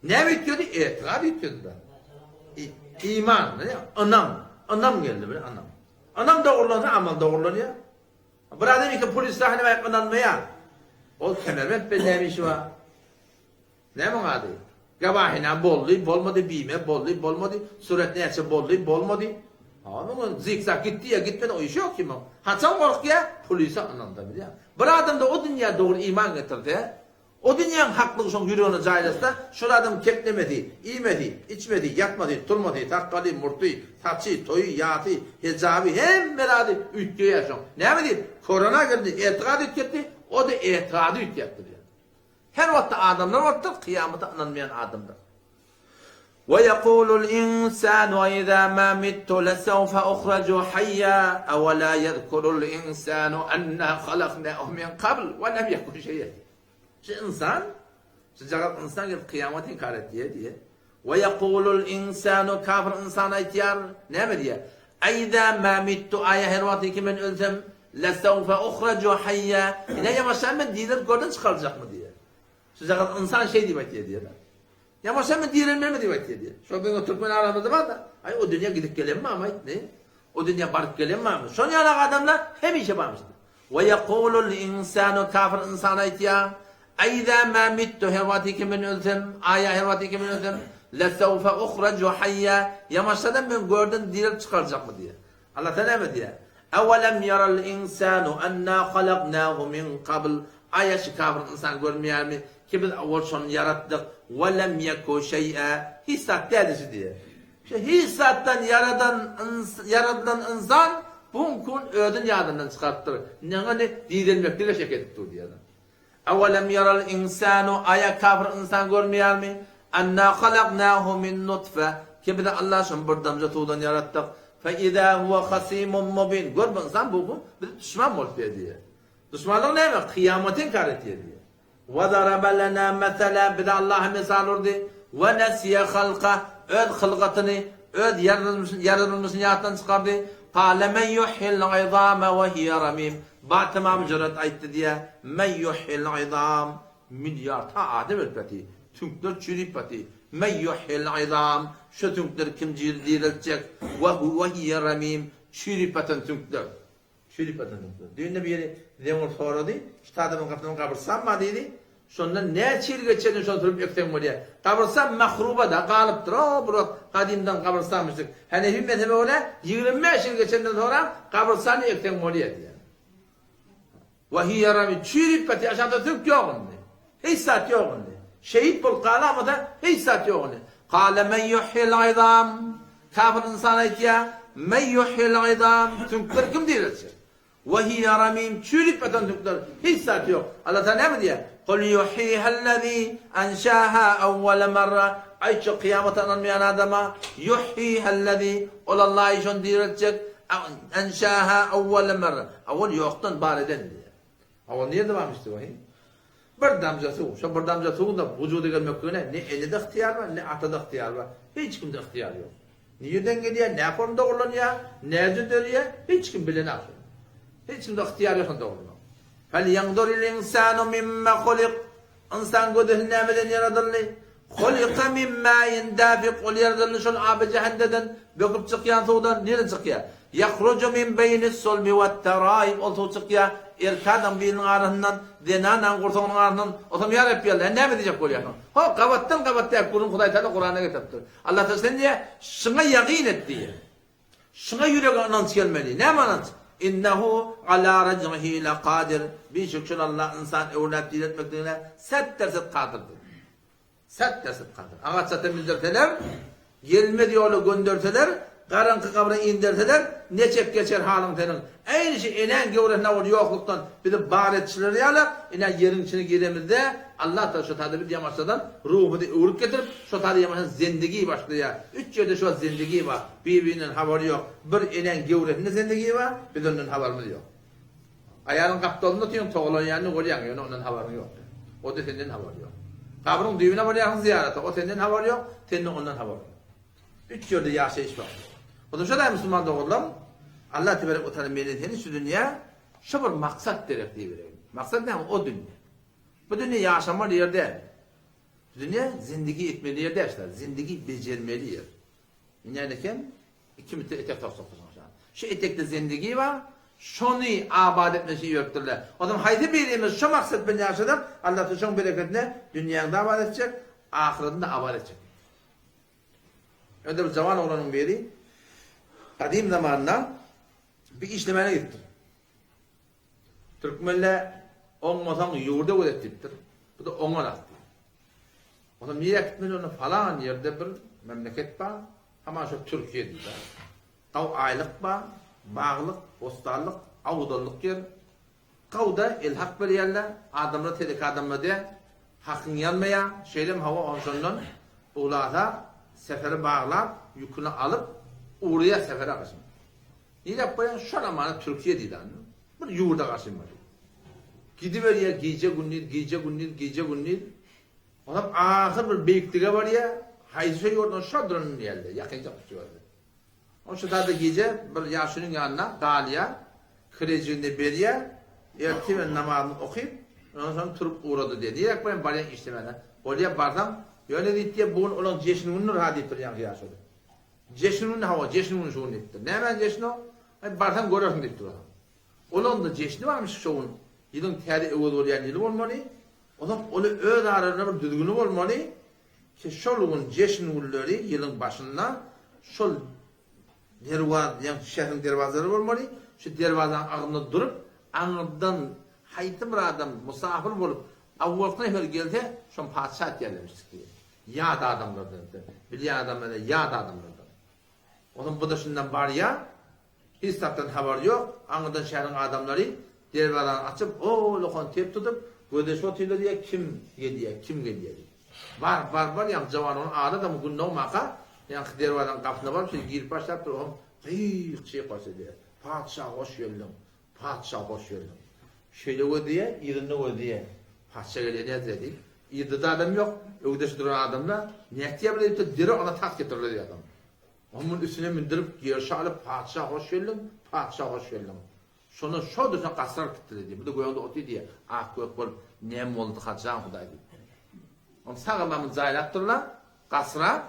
A: Ne bitiyordu? Etikat bitiyordu da. İman, anam geldi böyle anam. Anam doğrulanıyor, amal doğrulanıyor. Burada ki polis sahne ayaklanmaya. O kemermet bellemiş var. Ne mi adı? Gabahina bollu, bolmadı bime, bollu, bolmadı suret neyse bollu, bolmadı. Onun zikzak gitti ya gitmedi o iş yok ki mi? Haçan kork ya polise anında biliyor. Bir adam da o dünya doğru iman getirdi. O dünyanın hakklığı son yürüyorunu caylasında şu adam keklemedi, iymedi, içmedi, yatmadı, turmadı, takkalı, murtu, taçı, toyu, yatı, hecabı hem meladi ütüye yaşam. Ne mi değil? Korona girdi, etiqad ütketti, o da etiqadı ütketti diyor. Her vakti adamlar vardır, kıyamete anılmayan adamlar. وَيَقُولُ الْاِنْسَانُ وَاِذَا مَا مِتُّ لَسَوْفَ أُخْرَجُ حَيَّا اَوَلَا يَذْكُرُ الْاِنْسَانُ اَنَّا خَلَقْنَاهُ مِنْ قَبْلِ وَلَمْ يَكُنْ شَيْئًا. Şu insan, şu cagat insan gibi kıyamet inkar etti diye. وَيَقُولُ الْاِنْسَانُ kafir insana ihtiyar ne mi diye? اَيْذَا مَا مِتُّ aya her vakti ki ben ölsem لَسَوْفَ أُخْرَجُ حَيَّا ne yavaştan ben dilir gördün çıkaracak mı diye. Şu cagat insan şey demek diye. Yavaştan ben dirilmem mi demek diye. Şu ben o Türkmen aramızda var da ay o dünya gidip gelen mi ama ne? O dünya barıp gelen mi ama? Son yana adamlar hem iş yapamıştır. وَيَقُولُ الْاِنْسَانُ kafir insana ihtiyar اَيْذَا مَا مِتُّ hervati kimin ölsem aya hervati kimin ölsem لَسَوْفَ اُخْرَجُ حَيَّا yamaçladan ben gördüm dirilip çıkaracak mı diye. Allah Teala mi diye. اَوَلَمْ يَرَ الْاِنْسَانُ اَنَّا خَلَقْنَاهُ مِنْ قَبْلِ aya şu kafir insan görmeyer mi? Ki biz avvalson yarattık. وَلَمْ يَكُوا شَيْئًا hissat dedisi diye. İşte hissattan yaradan insan bunkun ödün yadından çıkarttır. Yani dirilmekle şekettir diye. اَوَلَمْ يَرَ الْاِنْسَانُ aya kafir insan görmeyer mi? اَنَّا خَلَقْنَاهُ مِنْ نُطْفَةٍ ki biz Allah'ın bir damca tuğdan yarattık. فَاِذَا هُوَ خَصِيمٌ مُبِينٌ gör bu insan bu düşman ol diye. Düşmanlık ne demek? Kıyametin kareti diye. وَضَرَبَ لَنَا مَثَلًا bir de Allah'a misal oldu. وَنَسِيَ خَلْقَ öz hılgatını, öz yaratılmışını yahtan çıkardı. قَالَ مَنْ يُحْيِ الْعِظَامَ وَهِيَ رَمِيمٌ Batımam cüret ayıttı diye. مَنْ يُحْيِ الْعِظَامَ milyar ta adım ülpeti. Tünkler çürüp pati. مَنْ يُحْيِ الْعِظَامَ şu tünkler kim diriltecek. وَهِيَ رَمِيمٌ çürüp patan tünkler. Şöyle patan tünkler. Düğünde bir yeri demir soradı. İşte adamın kapısını kabırsam mı dedi. Sonra ne çil geçeni sonra durup ökten buraya. Kabırsam mahruba da kalıptır. O bro kadimden kabırsamıştık. Hani hümmet öyle 25 yıl geçenden sonra kabırsanı ökten buraya diye. Vahiy rami çürüp pati aşağıda tük yok onda. Hiç saat yok onda. Şehit bul kalama da hiç saat yok onda. Kâle men yuhyil izam. Kafir insana ihtiya. Men yuhyil izam. Tünkler kim dirilsin? Vahiy ramim çürüp patan tünkler. Hiç saat yok. Allah Teala ne mi diye? قُلْ يُحْيِهَا الَّذ۪ي أَنْشَاهَا اَوَّلَ مَرَّةً Ayça kıyamete anılmayan adama يُحْيِهَا الَّذ۪ي Olallah işon diriltecek اَنْشَاهَا اَوَّلَ مَرَّةً Avval yoktan bar eden diye. Avval nerede varmıştı vahiy? Bir damcası o. Şu bir damcası da vücudu gelmek ne elinde ihtiyar var ne atada ihtiyar var. Hiç kimde ihtiyar yok. Nereden geliyor, ne formda kullanıyor, ne cüdürüyor hiç kim bilemez. Hiç kimde ihtiyar yok onda kullanıyor. فَلْيَنْظُرِ الْاِنْسَانُ مِمَّا خُلِقْ İnsan gödühü nemeden yaradıllı. خُلِقَ مِمَّا يَنْدَافِقْ ol yaradıllı şol abi cehendeden böküp çıkıyan tuğdan nereye çıkıyor? يَخْرُجُ مِنْ بَيْنِ السُّلْمِ وَالتَّرَائِبْ ol tuğ çıkıyor. Erkadan birinin arasından, denanan kurtuğunun arasından otom yarab yerler. Ne mi diyecek oluyor? Ho kavattan kurun Kuday Teala Kur'an'a getirdi. Allah Teala sen diye şuna yakin et diye. Şuna yürek anans gelmeli. Ne anans? İnnehu ala rac'ihi laqadir. Bir şükür Allah insan evlat diletmekliğine set derset kadirdir. Set derset kadir. Ağaç zaten bildirseler, gelmedi yolu gönderseler, karanlık kabrına indirseler, ne çek geçer halın senin. Aynı şey inen gevre ne olur yokluktan bir de baharetçileri yalar, inen yerin içine giremizde Allah da şu tadı bir yamaçladan ruhu da uğrup getirip şu tadı yamaçladan zindagi başlıyor. 3 yerde şu zindagi var. Birbirinin haberi yok. Bir inen gevretinde zindagi var, bir de onun haberi yok. Ayağının kaptalında diyorsun toğlan yanını koruyan onun haberi yok. O da senden haberi yok. Kabrın düğüne varıyorsun ziyarete, o senden haberi yok, senin ondan haberi yok. 3 yerde yaşayış var. O da şu da Müslüman doğrulam, Allah tebarek o tanım melekeni şu dünya, şu bir maksat derek diye vereyim. Maksat ne? O dünya. Bu dünya yaşamalı yer değil. Dünya zindagi etmeli yer değil işte. Zindagi becermeli yer. Yani kim? İki müddet etek taksaktasın. Şu etekte zindagi var, şunu abad etmesi yöktürler. O zaman haydi birimiz şu maksat ben yaşadım, Allah da şu bereketine dünyada abad edecek, ahiretinde abad edecek. Öyle bir zaman olanın biri, kadim zamanında bir işlemene gittim. Türkmenler olmasan yurda öğrettiptir. Bu da ona attı. O zaman niye gitmedi onu falan yerde bir memleket var. Ama şu Türkiye değil. Kav aylık var, bağlık, postallık, avudallık yer. Kavda ilhak bir yerler, adamla tedik adamla diye hakkın yanmaya, şeylem hava onşondan uğlata seferi bağlar, yükünü alıp uğraya sefere kaçın. Niye yapmayan? Şu an Türkiye değil. Bir yurda kaçın var. Gidiver ya gece günler. Ondan ahır bir beyikliğe var ya, hayzı yordan şadranın yerler, yakınca kutuyordu. O şurada gece bir yaşının yanına, Daliya, krecinde beriye, erti namazını okuyup, ondan sonra turup uğradı diye. Niye yapmayın bari işlemeden? Oraya barsam, yöne diye bugün olan ceşnunun radiptir yani yaşadı. Ceşnunun hava, ceşnunun şuun ettir. Ne hemen ceşnu? Barsam görürsün deyip duralım. Olan da ceşni varmış şuun. Yılın teri evvel olayan yılı olmalı. O zaman onu öğle arasında bir düzgünü olmalı. Ki şolun ceşnulları yılın başında şol dervaz, yani şehrin dervazaları olmalı. Şu dervazanın ağında durup, ağından haytı bir adam, musafir olup, avvalkına evvel geldi, şu padişah yerlemiştik diye. Yad adamlardan, bilyen adamlardan, yad adamlardan. O zaman bu da şundan var ya, hiç taptan haber yok, ağından şehrin adamları, dervazanı açıp, o lokon tep tutup, gödeş otuyla diye kim geliyor, kim geliyor. Var, yani cavan onun ağda da mümkün olmaka, yani dervazanın kapısına var, şimdi girip başlayıp durur, gıyık şey koysa diye, padişah hoş geldin, padişah hoş geldin. Şöyle o diye, irinde o diye, padişah geliyor ne dedik, irde de adam yok, ögdeş duran adamla, niyetiye bile deyip de diri ona tak getirirler diye adam. Onun üstüne mindirip, girişe alıp, padişah hoş geldin, padişah hoş geldin. Sonra şu dışına kasrar gitti dedi. Bu da goyanda otu diye. Ah gök bol nem oldu kaçacağım Huday dedi. Onu sağlamamın zaylattırlar. Kasra.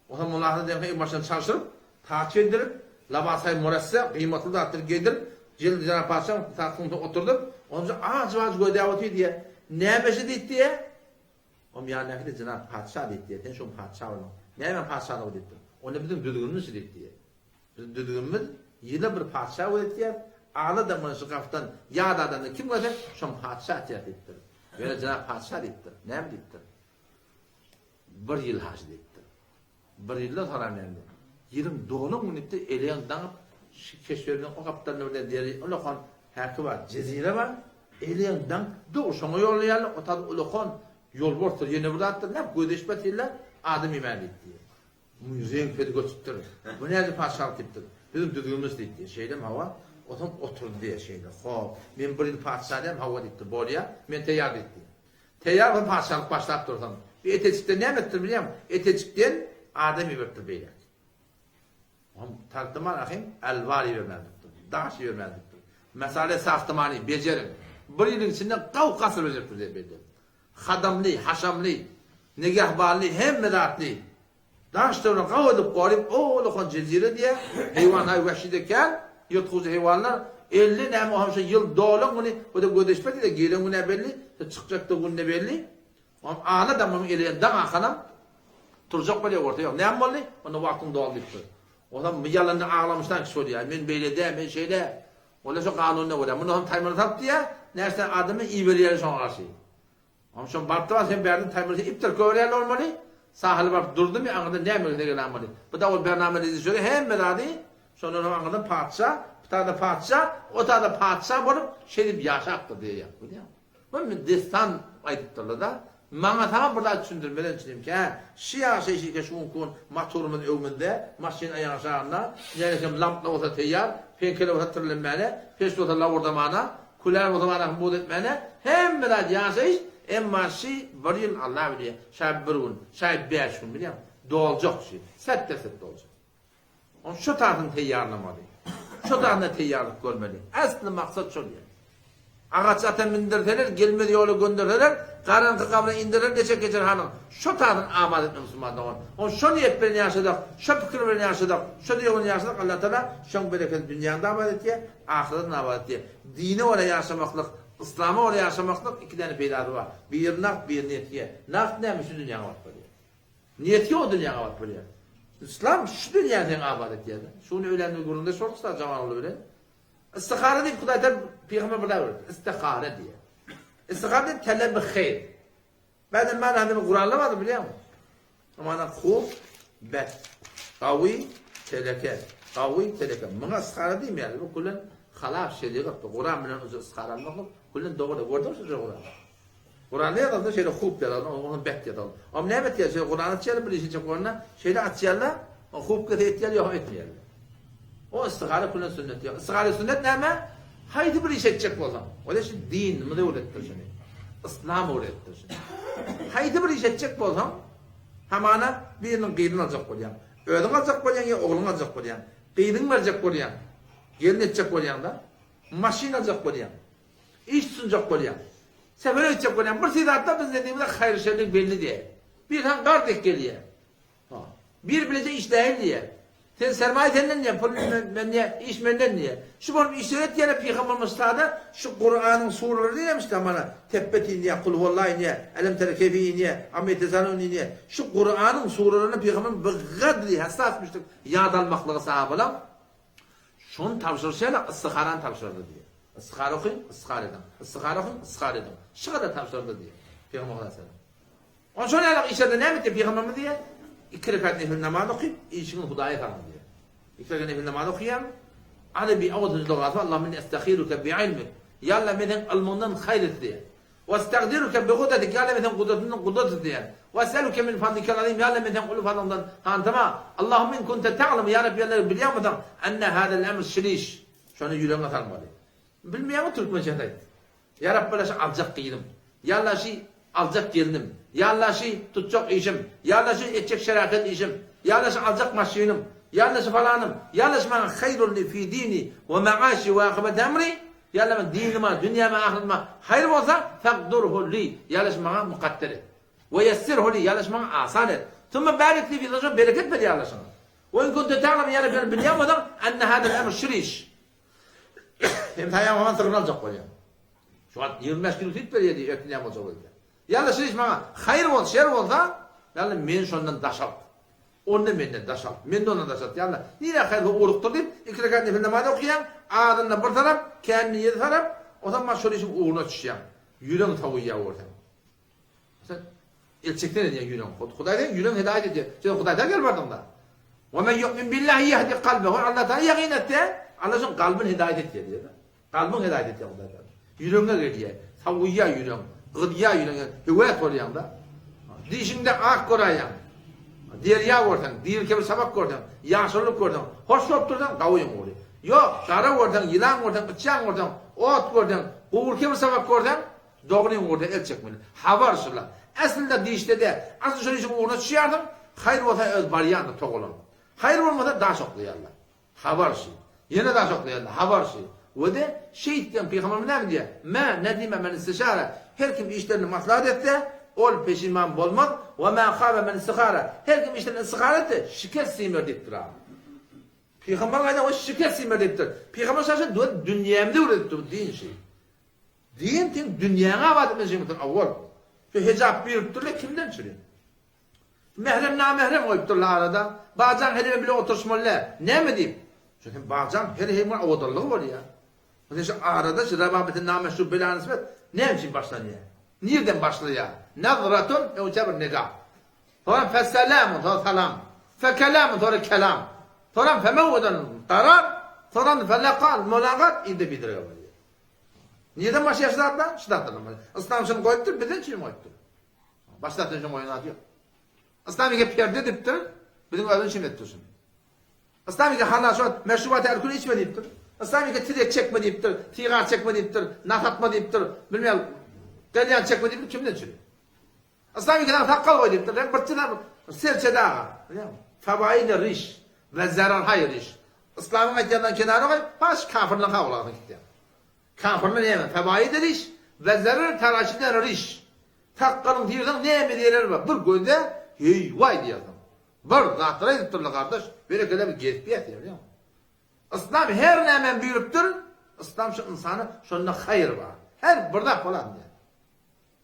A: O zaman onlardan demek başına çalışırıp, takip edilip, labasayı moresse, kıymatlı da attırıp giydirip, cildi Cenab-ı Padişah'ın tahtında oturdum. Onun için ağacı goyda otu diye. Ne beşi deyip diye. O yani de Cenab-ı Padişah deyip diye. Şu padişah olun. Ne hemen padişah oldu deyip. Onu bizim düdüğümüz deyip diye. Bizim düdüğümüz yine bir padişah oldu diye. Ağlı da mınşıkaftan yağda adamda kim gördü? Şun padişah tiyatittir. Böyle Cenab-ı Padişah deyiptir. Ne mi deyiptir? Bir yıl hac deyiptir. Bir yılda sonra nemdi. Yerim doğunun günüpte eleyen danıp keşverinin o kaptanın öyle deri ulukon haki var, cezire var. Eleyen danıp doğu şuna yollayarlar. O tabi ulukon yol bortur, yeni burattır. Ne gödeşme tiyirler? Adım iman deyiptir. Müzeyin pedagotiktir. Bu neydi padişah deyiptir? Bizim düdüğümüz deyiptir. Şeydem hava. O zaman oturdu diye şeyle. Hop, ben bir yıl padişahım hava dikti borya, ben teyyar ettim. Teyyar ve padişahlık başlattı o zaman. Bir etecikten ne ettir biliyor musun? Etecikten Adem ibertir beyler. Tartıman ahim, elvari vermezliktir. Daş vermezliktir. Mesale saftamani, becerim. Bir yılın içinde kav kasır beceriktir diye belli. Hadamli, haşamli, negahbarli, hem medatli. Daşlarını kav edip koruyup, o lokon cezire diye, hayvan vahşideken, yutkucu hayvanlar 50 ne muhamşa yıl doğulan bunu o da gödeşmedi de gelen güne belli çıkacak da günne belli ama ana da mı ile dan akana turacak böyle ortaya yok ne oldu onu vaktin doğal gitti o zaman yalanını ağlamıştan ki söylüyor ben böyle de ben şeyde öyle çok kanunla var bunu hem timer tap diye nerede adamı iyi veriyor son arası ama şu bartı sen verdin timer'ı iptal koyuyor normalde sahil var durdu mu anında ne mi gelen var bu da o bernamede söyle hem beradi sonra onun anında padişah, bir tane padişah, o tane padişah olup şey yaşaktı diye yapıyor. Bu destan aydıklarla da bana tamam burada düşündürmeden düşündüm ki şia şey ki şu kun motorumun önünde, maşin ayağın aşağında, yani lampla olsa teyyar, penkele olsa tırlanmane, peş olsa lavurda mana, kuler olsa mana bu etmene, hem biraz yaşayış, emma şey bir yıl Allah biliyor, şayet bir gün, şayet 5 gün biliyor musun? Doğalacak şey, set olacak. On şu tarafın teyyarlamalı. Şu tarafında teyyarlık görmeli. Aslı maksat şu diye. Ağaç ata mindirteler, gelmedi yolu gönderteler, karanlık kabına indirir, geçer geçer hanım. Şu tarafın amal etme Müslümanlar var. On şu niyetlerini yaşadık, şu fikirlerini yaşadık, şu diyogunu yaşadık, Allah Teala şun bereket dünyada amal etiye, ahiretin amal etiye. Dini oraya yaşamaklık, İslam'ı oraya yaşamaklık iki tane peydadı var. Bir nak, bir niyetiye. Nak neymiş dünyaya var böyle. Niyetiye o dünyaya var böyle. İslam şu dünyanın abadet yani. Şunu öğlendiği gurunda soruksa zaman olur öyle. İstihare deyip Kuday'dan Peygamber burada öğretti. İstihare diye. İstihare deyip tellem-i khayr. Ben hani Kur'an'lamadım biliyor musun? Ama khuf, bet, qavi, teleke. Qavi, teleke. Bana istihare diyeyim yani. Bu kulun halaf şeyleri yaptı. Kur'an bilen uzun istihare almak yok. Kulun doğru. Gördün mü siz Kur'an? Kur'an ne yazdı? Şeyde khuf yazdı. Onun bet yazdı. Ama ne bet yazdı? Kur'an atçıyalı bir işin çaklarına. Şeyde atçıyalı. O khuf kısa etkiyalı yok etmeyelim. O istihare kulun sünneti yok. İstihare sünnet ne ama? Haydi bir iş edecek o zaman. Öyle şey din mi de öğrettir şimdi. İslam öğrettir şimdi. Haydi bir iş edecek o zaman. Hamana birinin kıydını alacak olayan. Öğün alacak olayan ya oğlun alacak olayan. Kıydını verecek olayan. Gelin edecek olayan da. Maşin alacak olayan. İş sunacak olayan. Sefer edecek olayan. Bir sidatta biz dediğimizde hayır şeylik belli diye. Bir han kardeş geliyor. Bir bilece iş değil diye. Sen sermaye senden niye? Ben niye? İş benden niye? Şu benim işaret diye Peygamber Mustafa'da şu Kur'an'ın surları demişti bana. Tebbeti niye? Kul vallahi niye? Elem terekebi niye? Amme tezalun niye? Şu Kur'an'ın surlarını Peygamber bir gadri hassasmıştık. Yad almaklığı sahabeler. Şunu tavsiyeyle istiharan tavsiyeli diye. İstihara okuyun, istihara edin. İstihara okuyun, istihara edin. Şu kadar tavsiyeli diye. Peygamber Aleyhisselam. Onun için öyle işlerde ne bitti Peygamber diye? İki rekat nefil namaz okuyup, işini Hudaya tanım diye. İki rekat nefil namaz okuyayım, hadi bir avuzuncu lügatı, Allah minni estekhiruke bi'ilmik, yalla meden ilmundan hayret diye. Ve estekdiruke bi'gudatik, yalla meden kudretundan kudret diye. Ve eseluke min fadlikel azim, yalla meden kulu fadlından hantama. Allahümme in kunte ta'lam, ya Rabbi yerleri biliyamadan, enne hadel emr şiriş. Şunu yüreğine tanımalı. Bilmeyen Türkmence'deydi. Ya Rabbi böyle şey alacak kıydım. Yalla şey alacak geldim. Yalla şey tutacak işim. Yalla şey edecek şeraket işim. Yalla şey alacak maşinim. Yalla şey falanım. Yalla şey bana hayrun li fi dini ve ma'ashi ve akıbet emri. Yalla ben dinime, dünyama, ahiretime hayır olsa fekdurhu li. Yalla şey bana mukadder et. Ve yessirhu li. Yalla şey bana asan et. Thumma barik li fi rızı bereket ver yalla sana. Ve in kuntu ta'lam yalla ben bilyamadan enne hadel emr şiriş. Hem tayam aman tırın alacak koyacağım. Şu an 25 kilo fit veriyor diye ötüneyem olacak olacak. Yalla şiriş bana hayır ol, şer olsa yalla men şondan daşalt. Onu menden daşalt. Men de ondan daşalt. Yalla niye hayır uğruktur deyip iki rekat nefil namazı okuyan ağzında bir taraf, kendini yedi taraf o zaman şirişin uğruna düşeceğim. Yüreğin tavuğuya orada. Sen elçekten ediyor yüreğin. Kuday'dan yüreğin hidayet ediyor. Şimdi Kuday'dan gel bardın da. وَمَنْ يُؤْمِنْ بِاللّٰهِ يَهْدِ قَلْبَهُ Allah'tan yakin etti. Allah'ın kalbin hidayet etti diyor. Kalbin hidayet etti Kuday'dan. Yüreğine geliyor. Tavuğuya yüreğin. Gıdya yüreğine. Hüvayet oluyor da. Dişinde ak korayan. Diğer yağ oradan. Diğer kebir sabak oradan. Yaşlılık oradan. Hoş yokturdan kavuyum oluyor. Yok. Kara oradan. Yılan oradan. Bıçağın oradan. Ot oradan. Uğur kebir sabak oradan. Doğruyum oradan. El çekmeli. Havar sırlar. Aslında dişte de. Aslında şöyle için uğruna çıkardım. Hayır olsa öz bariyandı toğulan. Hayır olmasa daha şoklayarlar. Havar şey. Yine daha şoklayarlar. Havar şey. Ve de şeytan Peygamber ne diyor? Ma nedime men istişare. Her kim işlerini maslahat etti, ol peşiman olmaz. Ve ma khaba men istihara. Her kim işlerini istihara etti, şikayet simer deyiptir abi. Peygamber ayda o şikayet simer deyiptir. Peygamber şaşı dünyamda öğretti din şey. Din dünyana vaat etmeyecektir avval. Şu hicab bir türlü kimden çıkıyor? Mehrem namehrem koyupturlar arada. Bazen her bile oturuşmalı. Ne mi diyeyim? Çünkü bazen her hemen avadırlığı var ya. Mesela arada şu rebabetin nameşru bela nispet ne için başlanıyor? Nereden başlıyor? Nazratun uçabır negah. Sonra feselamun sonra salam. Fekelamun sonra kelam. Sonra femevveden karar. Sonra felakal mulakat indi bidiriyor. Nereden başlıyor şidatla? Şidatla. İslam için koyuptur, bizden için koyuptur. Başlatın için koyun atıyor. İslam'ı perde ediptir, bizim ödün için ettirsin. İslam'ı halasot, meşrubat-ı erkunu içme deyiptir. İslam'ı tirek çekme deyiptir, tigar çekme deyiptir, nafatma deyiptir, bilmem, galyan çekme deyiptir, kimden çıkıyor? İslam'ı takkal koy deyiptir, bırtıda, serçe dağa, febail riş ve zarar hayır riş. İslam'ın etkiyandan kenara koy, baş kafirliğe kavladı gitti. Kafirliğe neyme? Febail riş ve zarar taraşiden riş. Takkalın diyorsan ne mi diyorlar var? Bir gözde, hey vay diyorsun. Bir zatlara ediptirli kardeş. Böyle kadar bir gezbiyet ya biliyor musun? İslam her nemen büyürüptür. İslam şu insanı şunda hayır var. Her burada falan diyor.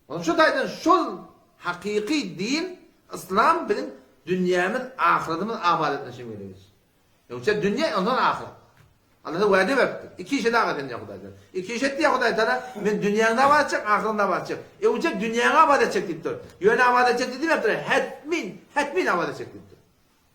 A: Onun şu daydan şu hakiki din İslam bizim Dünyamız, ahiretimiz abadetleşim geliriz. Yoksa dünya ondan ahiret. Allah'a vaade verdi. İki işe daha edin ya Huday'dan. İki iş etti ya Huday'dan. Ben dünyanın da batacak, ahiretin da batacak. Uçak dünyanın abad edecek deyiptir. Yöne abad edecek dedim yaptır. Hetmin abad edecek deyiptir.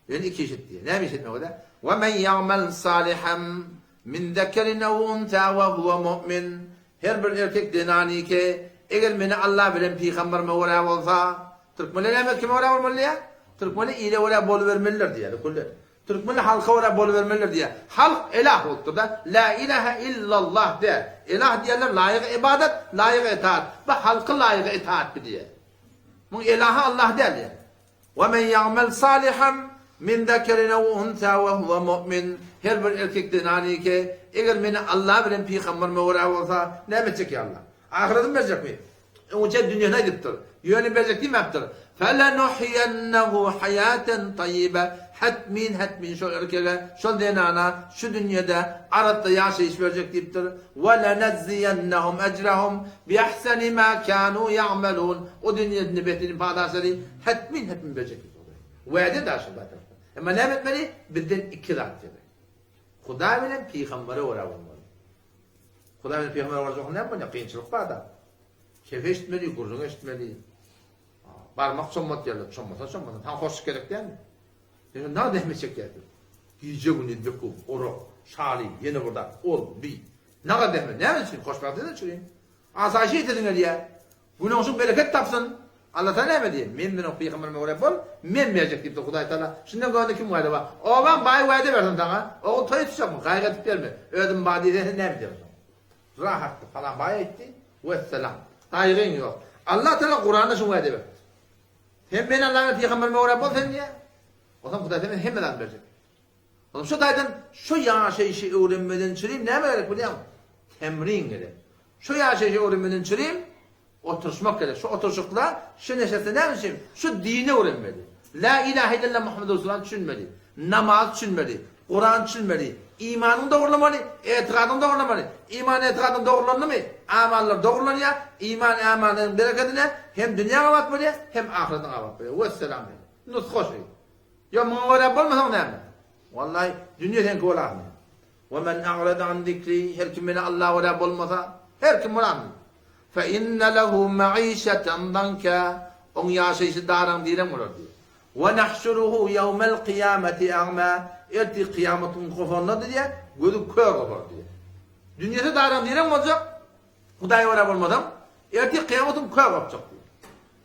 A: Yani iki iş etti. Ne iş etme o da? وَمَنْ يَعْمَلْ صَالِحًا مِنْ ذَكَرٍ اَوْ اُنْتَى وَهُوَ مُؤْمِنٍ. Her bir erkek denani ki eğer beni Allah bilen peygamberime uğrayıp olsa Türkmenler hemen kime uğrayıp olmalı ya? Türkmenler ile uğrayıp oluvermeliler diye. Türkmenler halka uğrayıp oluvermeliler diye. Halk ilah oldu da la ilahe illallah der. İlah diyorlar layık ibadet, layık itaat. Ve halkı layık itaat diye. Bu ilahı Allah der diye. وَمَنْ يَعْمَلْ صَالِحًا min zekerin ev unsa ve huve mu'min. Her bir erkek denani ki eğer beni Allah bilen peygamberime uğrayıp olsa ne edecek ya Allah? Ahiretim verecek mi? Uca dünyana gittir. Yönü verecek değil mi yaptır? فَلَنُحْيَنَّهُ حَيَاتًا طَيِّبًا. Hatmin şu erkeğe, şu denana, şu dünyada aratta yaşayış verecek deyiptir. وَلَنَزِّيَنَّهُمْ اَجْرَهُمْ بِأَحْسَنِ مَا كَانُوا يَعْمَلُونَ. O dünyanın nibetinin padasını hatmin verecek. Vaade de aşırı batır. Ama ne etmeli? Bizden iki rahat dedi. Huda bilen peygambere uğrayıp olmalı. Huda bilen peygambere uğrayacak ne yapmalı? Kıyınçılık var da. Kefe işitmeli, kurduğunu işitmeli. Barmak çommat yerler, çommata. Tam hoş gerek değil mi? Yani ne demeyecek geldi? Giyecek onu edecek o, oru, şali, yeni burada, ol, bi. Ne kadar demeyecek? Ne yapıyorsun? Hoşbektine de çürüyün. Asaşı yitirin ya. Bunun olsun bereket tapsın. Allah Teala ne diyor? Men benim peygamberime uğrayıp ol, men verecek deyip de Huday Teala. Şimdi gördü kim vaade var? O ben bay vaade verdim sana. O toy tutacak mı? Gayret verme. Ödüm badide ne biliyorsun? Rahattı falan bay etti. Vesselam. Kaygın yok. Allah Teala Kur'an'da şu vaade verdi. Hem ben Allah'ın peygamberime uğrayıp ol sen ya. O zaman Huday Teala hemen verecek. Oğlum şu daydan şu yaşayışı öğrenmeden çürüyüm ne gerek biliyor musun? Temrin gerek. Şu yaşayışı öğrenmeden çürüyüm. Oturuşmak gerek. Şu oturuşukla şu neşesi ne biçim? Şu dini öğrenmeli. La ilahe illallah Muhammed Resulullah düşünmeli. Namaz düşünmeli. Kur'an düşünmeli. İmanını doğrulamalı. Etikadını doğrulamalı. İman etikadını doğrulandı mı? Amallar doğrulanıyor. İman amalların bereketine hem dünyaya bakmalı hem ahiretine bakmalı. Vesselam. Nus hoş. Ya muğara bulmasan ne mi? Vallahi dünyadan kovalar mı? وَمَنْ اَعْرَدَ عَنْ ذِكْرِ. Her kim beni Allah'a uğra bulmasa her kim uğra mı? فَاِنَّ لَهُ مَعِيشَةً ضَنْكَ. Onun yaşayışı daran diyelim olur diyor. وَنَحْشُرُهُ يَوْمَ الْقِيَامَةِ اَعْمَى. Erti kıyametin kofonladı diye gözü kör olur diyor. Dünyada daran diyelim olacak. Hudaya uğra bulmadan erti kıyametin kör olacak diyor.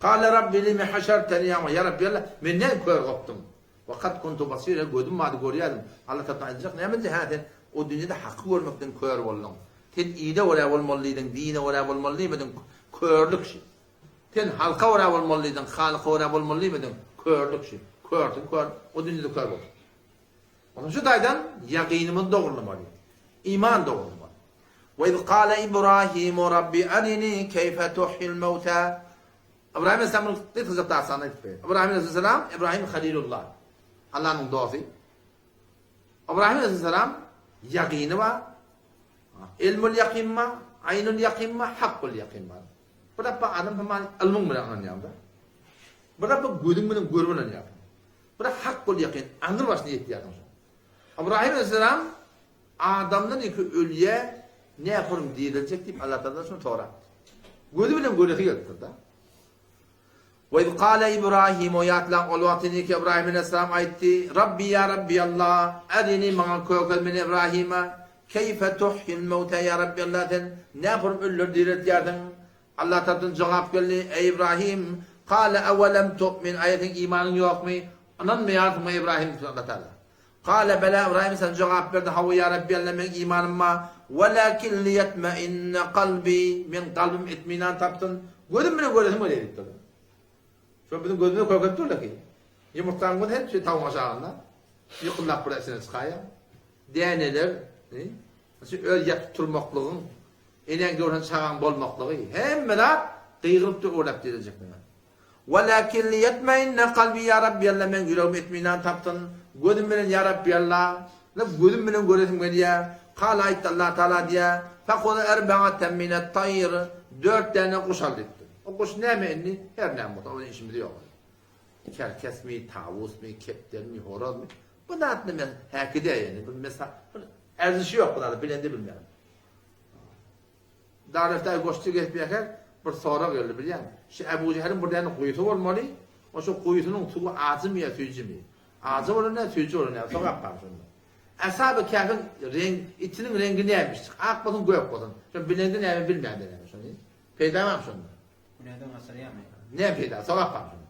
A: قَالَ رَبِّ لِمِ حَشَرْتَنِي اَعْمَى. Ya Rabbi Allah ben ne kör koptum? Vakat kuntu basire gördüm madde görüyordum. Allah Teala edecek. Ne bildi zaten o dünyada hakkı görmekten kör oldum. Ten iyide oraya olmalıydın, dine oraya olmalıydın, körlük şey. Ten halka oraya olmalıydın, halka oraya olmalıydın, körlük şey. Kör, o dünyada kör oldu. Onun şu daydan yakinimiz doğrulamalı. İman doğrulamalı. Ve iz kâle İbrahim Rabbi arini keyfe tuhhil mevtâ. İbrahim Aleyhisselam'ın kısa tahsanı etmeyin. İbrahim Aleyhisselam, İbrahim Halilullah. Allah'ın doğası. İbrahim Aleyhisselam yakini var. İlmul yakin var, aynul yakin var, hakkul yakin var. Berapa adam teman ilmu bırakan yaptı. Berapa gudung bırak gurbanan yaptı. Berapa hakkul yakin, andır başına ihtiyacım. İbrahim Aleyhisselam adamdan iki ölüye ne yaparım diyilecek deyip Allah Teala şunu Tevrat. Gudung bırak gurbanan yaptı da. Ve iz kâle İbrahim o yatlan olvatini ki İbrahim Aleyhisselam aytti. Rabbi ya Rabbi Allah, arini ma'a kökel min İbrahim'e. Keyfe tuhhil mevte ya Rabbi Allah'tan ne yaparım ölür diret yardın. Allah Teala'dan cevap geldi. Ey İbrahim, kâle evelem tu'min. Ayetin imanın yok mu? Anan mı yardım İbrahim Allah Teala? Kâle bela İbrahim sen cevap verdi. Havu ya Rabbi Allah men imanım var. Velakin liyetmeinne kalbi. Men kalbim itminan taptın. Gördün mü gördün mü dedik tabi. Şu bizim gözüne korkup durdu ki. Yumurtlan bunu hep şey tavuğun aşağında. Yıkıllap burasına çıkaya. Deneler. Nasıl öyle tutulmaklığın, enen gören çağın bolmaklığı, hemmeler kıygılıp da uğrap diyecek bana. وَلَكِنْ لِيَتْمَيْنَّ kalbi ya Rabbi Allah men yüreğime itminan taptın. Gözüm benim ya Rabbi Allah. Gözüm benim göretim beni ya. Kâle ayet Allah Teala diye. فَقُلْ اَرْبَعَةً مِنَ الطَّيْرِ. 4 tane kuş aldı. O kuş ne mi enni? Her ne mi? Onun işimiz yok. Kerkes mi, tavus mi, kepten mi, horoz mi? Bu da aslında hakide yani. Bu mesela erzişi yok bunlarda, bilendi bilmeyen. Darifte koştuk etmeyken bir sonra geldi biliyor musun? Şu Ebu Cehil'in burada yani kuyutu olmalı. O şu kuyutunun tuğu ağzı mı ya tüyücü mü? Ağzı olur ne, tüyücü olur ne? Sonra yapar şunu. Eshab-ı Kâf'in itinin rengi neymiş? Ak basın, gök basın. Şimdi bilendi ne bilmeyen de ne? Peyda mı şunu?
B: Bu neden masal yapmayın?
A: Ne peyda? Sonra yapar şunu.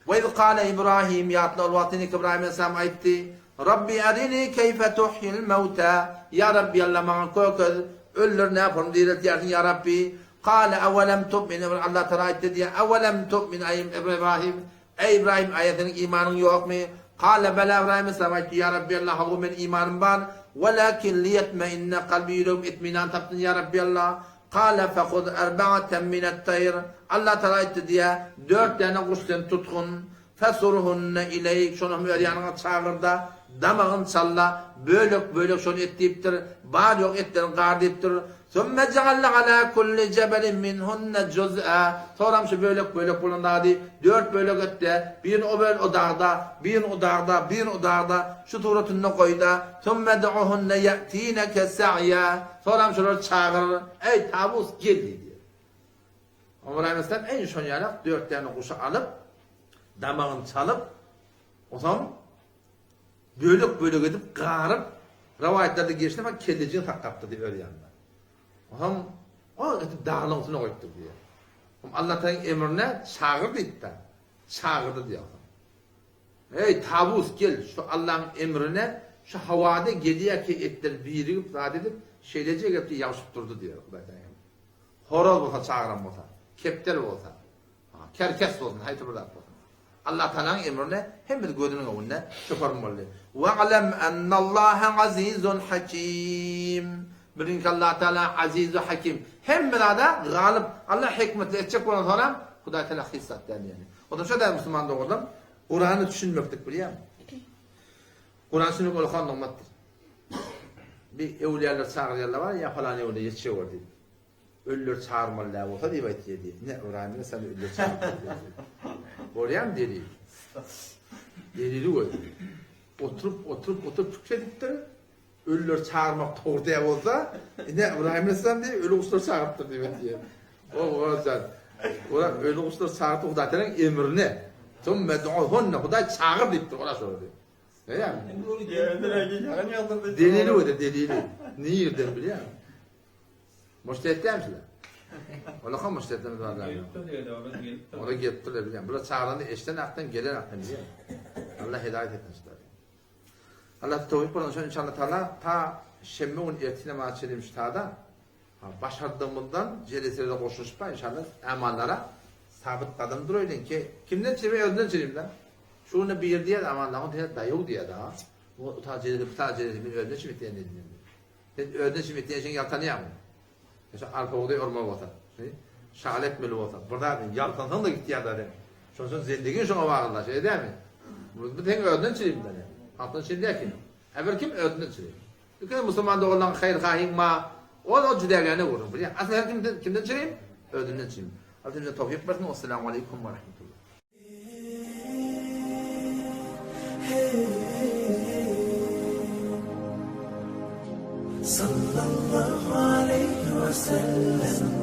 A: وَاِذْ قَالَ İbrahim yatla ul-vatinik İbrahim Aleyhisselam aytti. Rabbi arini keyfe tuhyil mevta. Ya Rabbi Allah bana koyköz. Ölür ne yaparım diyelim yersin ya Rabbi. Kâle evelem tu'min. Allah Teala aytti diye. Evelem tu'min ayim İbrahim. Ey İbrahim ayetinin imanın yok mu? Kâle bela İbrahim Aleyhisselam aytti. Ya Rabbi Allah havu men imanım var. Velakin liyetmeinne kalbi yüreğim itminan taptın ya Rabbi Allah. Kâle fekud erba'aten minettayr. Allah Teala etti diye 4 tane kuştan tutkun. Fesuruhunne ileyk. Şunu yanına çağır da damağın salla. Bölük şunu ettiyiptir. Bar yok etlerin gardiptir. Sümme cealle ala kulli cebelin minhunne cüz'a. Sonra şu bölük bulundadı. 4 bölük etti. Birini o dağda, birini o dağda, birini o dağda. Şu tuğratunna koydu. Sümme du'uhunne ye'tineke sa'ya. Sonra şunu çağırır. Ey tavus geldi diyor. Ömer Aleyhisselam en son yarak 4 tane kuşu alıp damağını çalıp o zaman bölük edip qarıp ravayetlerde geçti ama kelleciğini takkaptı diyor öyle yanında. O zaman o edip dağının üstüne koydu diyor. Allah Teala'nın emrine çağırdı itti. Çağırdı diyor. Ey tavus gel şu Allah'ın emrine şu havada geliyor ki etler birikip zat edip şeylece gelip yavşıp durdu diyor. Horoz olsa çağıran olsa, keptel olsa, kerkes olsa, haydi burada olsa. Allah Teala'nın emrine hem de gözünün önünde şoförüm oldu. وَعْلَمْ أَنَّ اللّٰهَ عَز۪يزٌ حَك۪يمٌ. Bilin ki Allah Teala aziz ve hakim. Hem burada galip, Allah hikmetle edecek olan sonra Huda Teala hissat yani. O da şu da Müslüman doğurdum. Kur'an'ı düşünmektik biliyor musun? Kur'an düşünmek olkan olmaktır. Bir evliyalar çağırıyorlar var ya falan evliya yetişiyor diye. Ölür çağırmalılar olsa diye baytiye diye. Ne öğrenmene sen ölür çağırmalılar diye. Oraya mı deli? Delili koydu. Oturup tükrediptir. Ölür çağırmak ortaya olsa ne İbrahim Aleyhisselam diye ölü kuşlar çağırıptır diye. O zaten. Ölü kuşlar çağırıptır Huda Teala'nın emrine. Sümme du'uhunne Huda çağır deyiptir. Ona şöyle diyor. Ne yani? Delili koydu delili. Ne yerden biliyor musun? Müştehit değil misin? Ola kan müştehitlerimiz var da. O da gelip duruyor biliyor musun? Burada çağıranı eşten aktan gelen aktan biliyor musun? Allah hidayet etmişler. Allah tevfik bana şöyle inşallah Teala ta şemmeğin ertine maçelemiş ta da başardığımızdan celesine koşuşpa inşallah emanlara sabit kadın duruyor ki kimden çevir önden çevireyim lan. Şunu bir diye amanların diye dayı diye daha. O ta celesine bir önden çevir diye ne diyeyim. Önden çevir diye şey yaltanıyor mu? Mesela arka odaya orman olsa. Şahalet meli olsa. Burada yaltansan da gitti ya da. Şunun zendigin şuna varırlar şey değil mi? Bu tek önden çevir lan. Altın şey değil ki. Evvel kim ödünü çiğ. Çünkü Müslüman olan hayır hain ma o cüdelerine vurur. Biliyor. Aslında her kimden çiğ? Ödünü çiğ. Altın tevfik versin. Esselamu aleyküm ve rahmetullah. Sallallahu aleyhi ve sellem.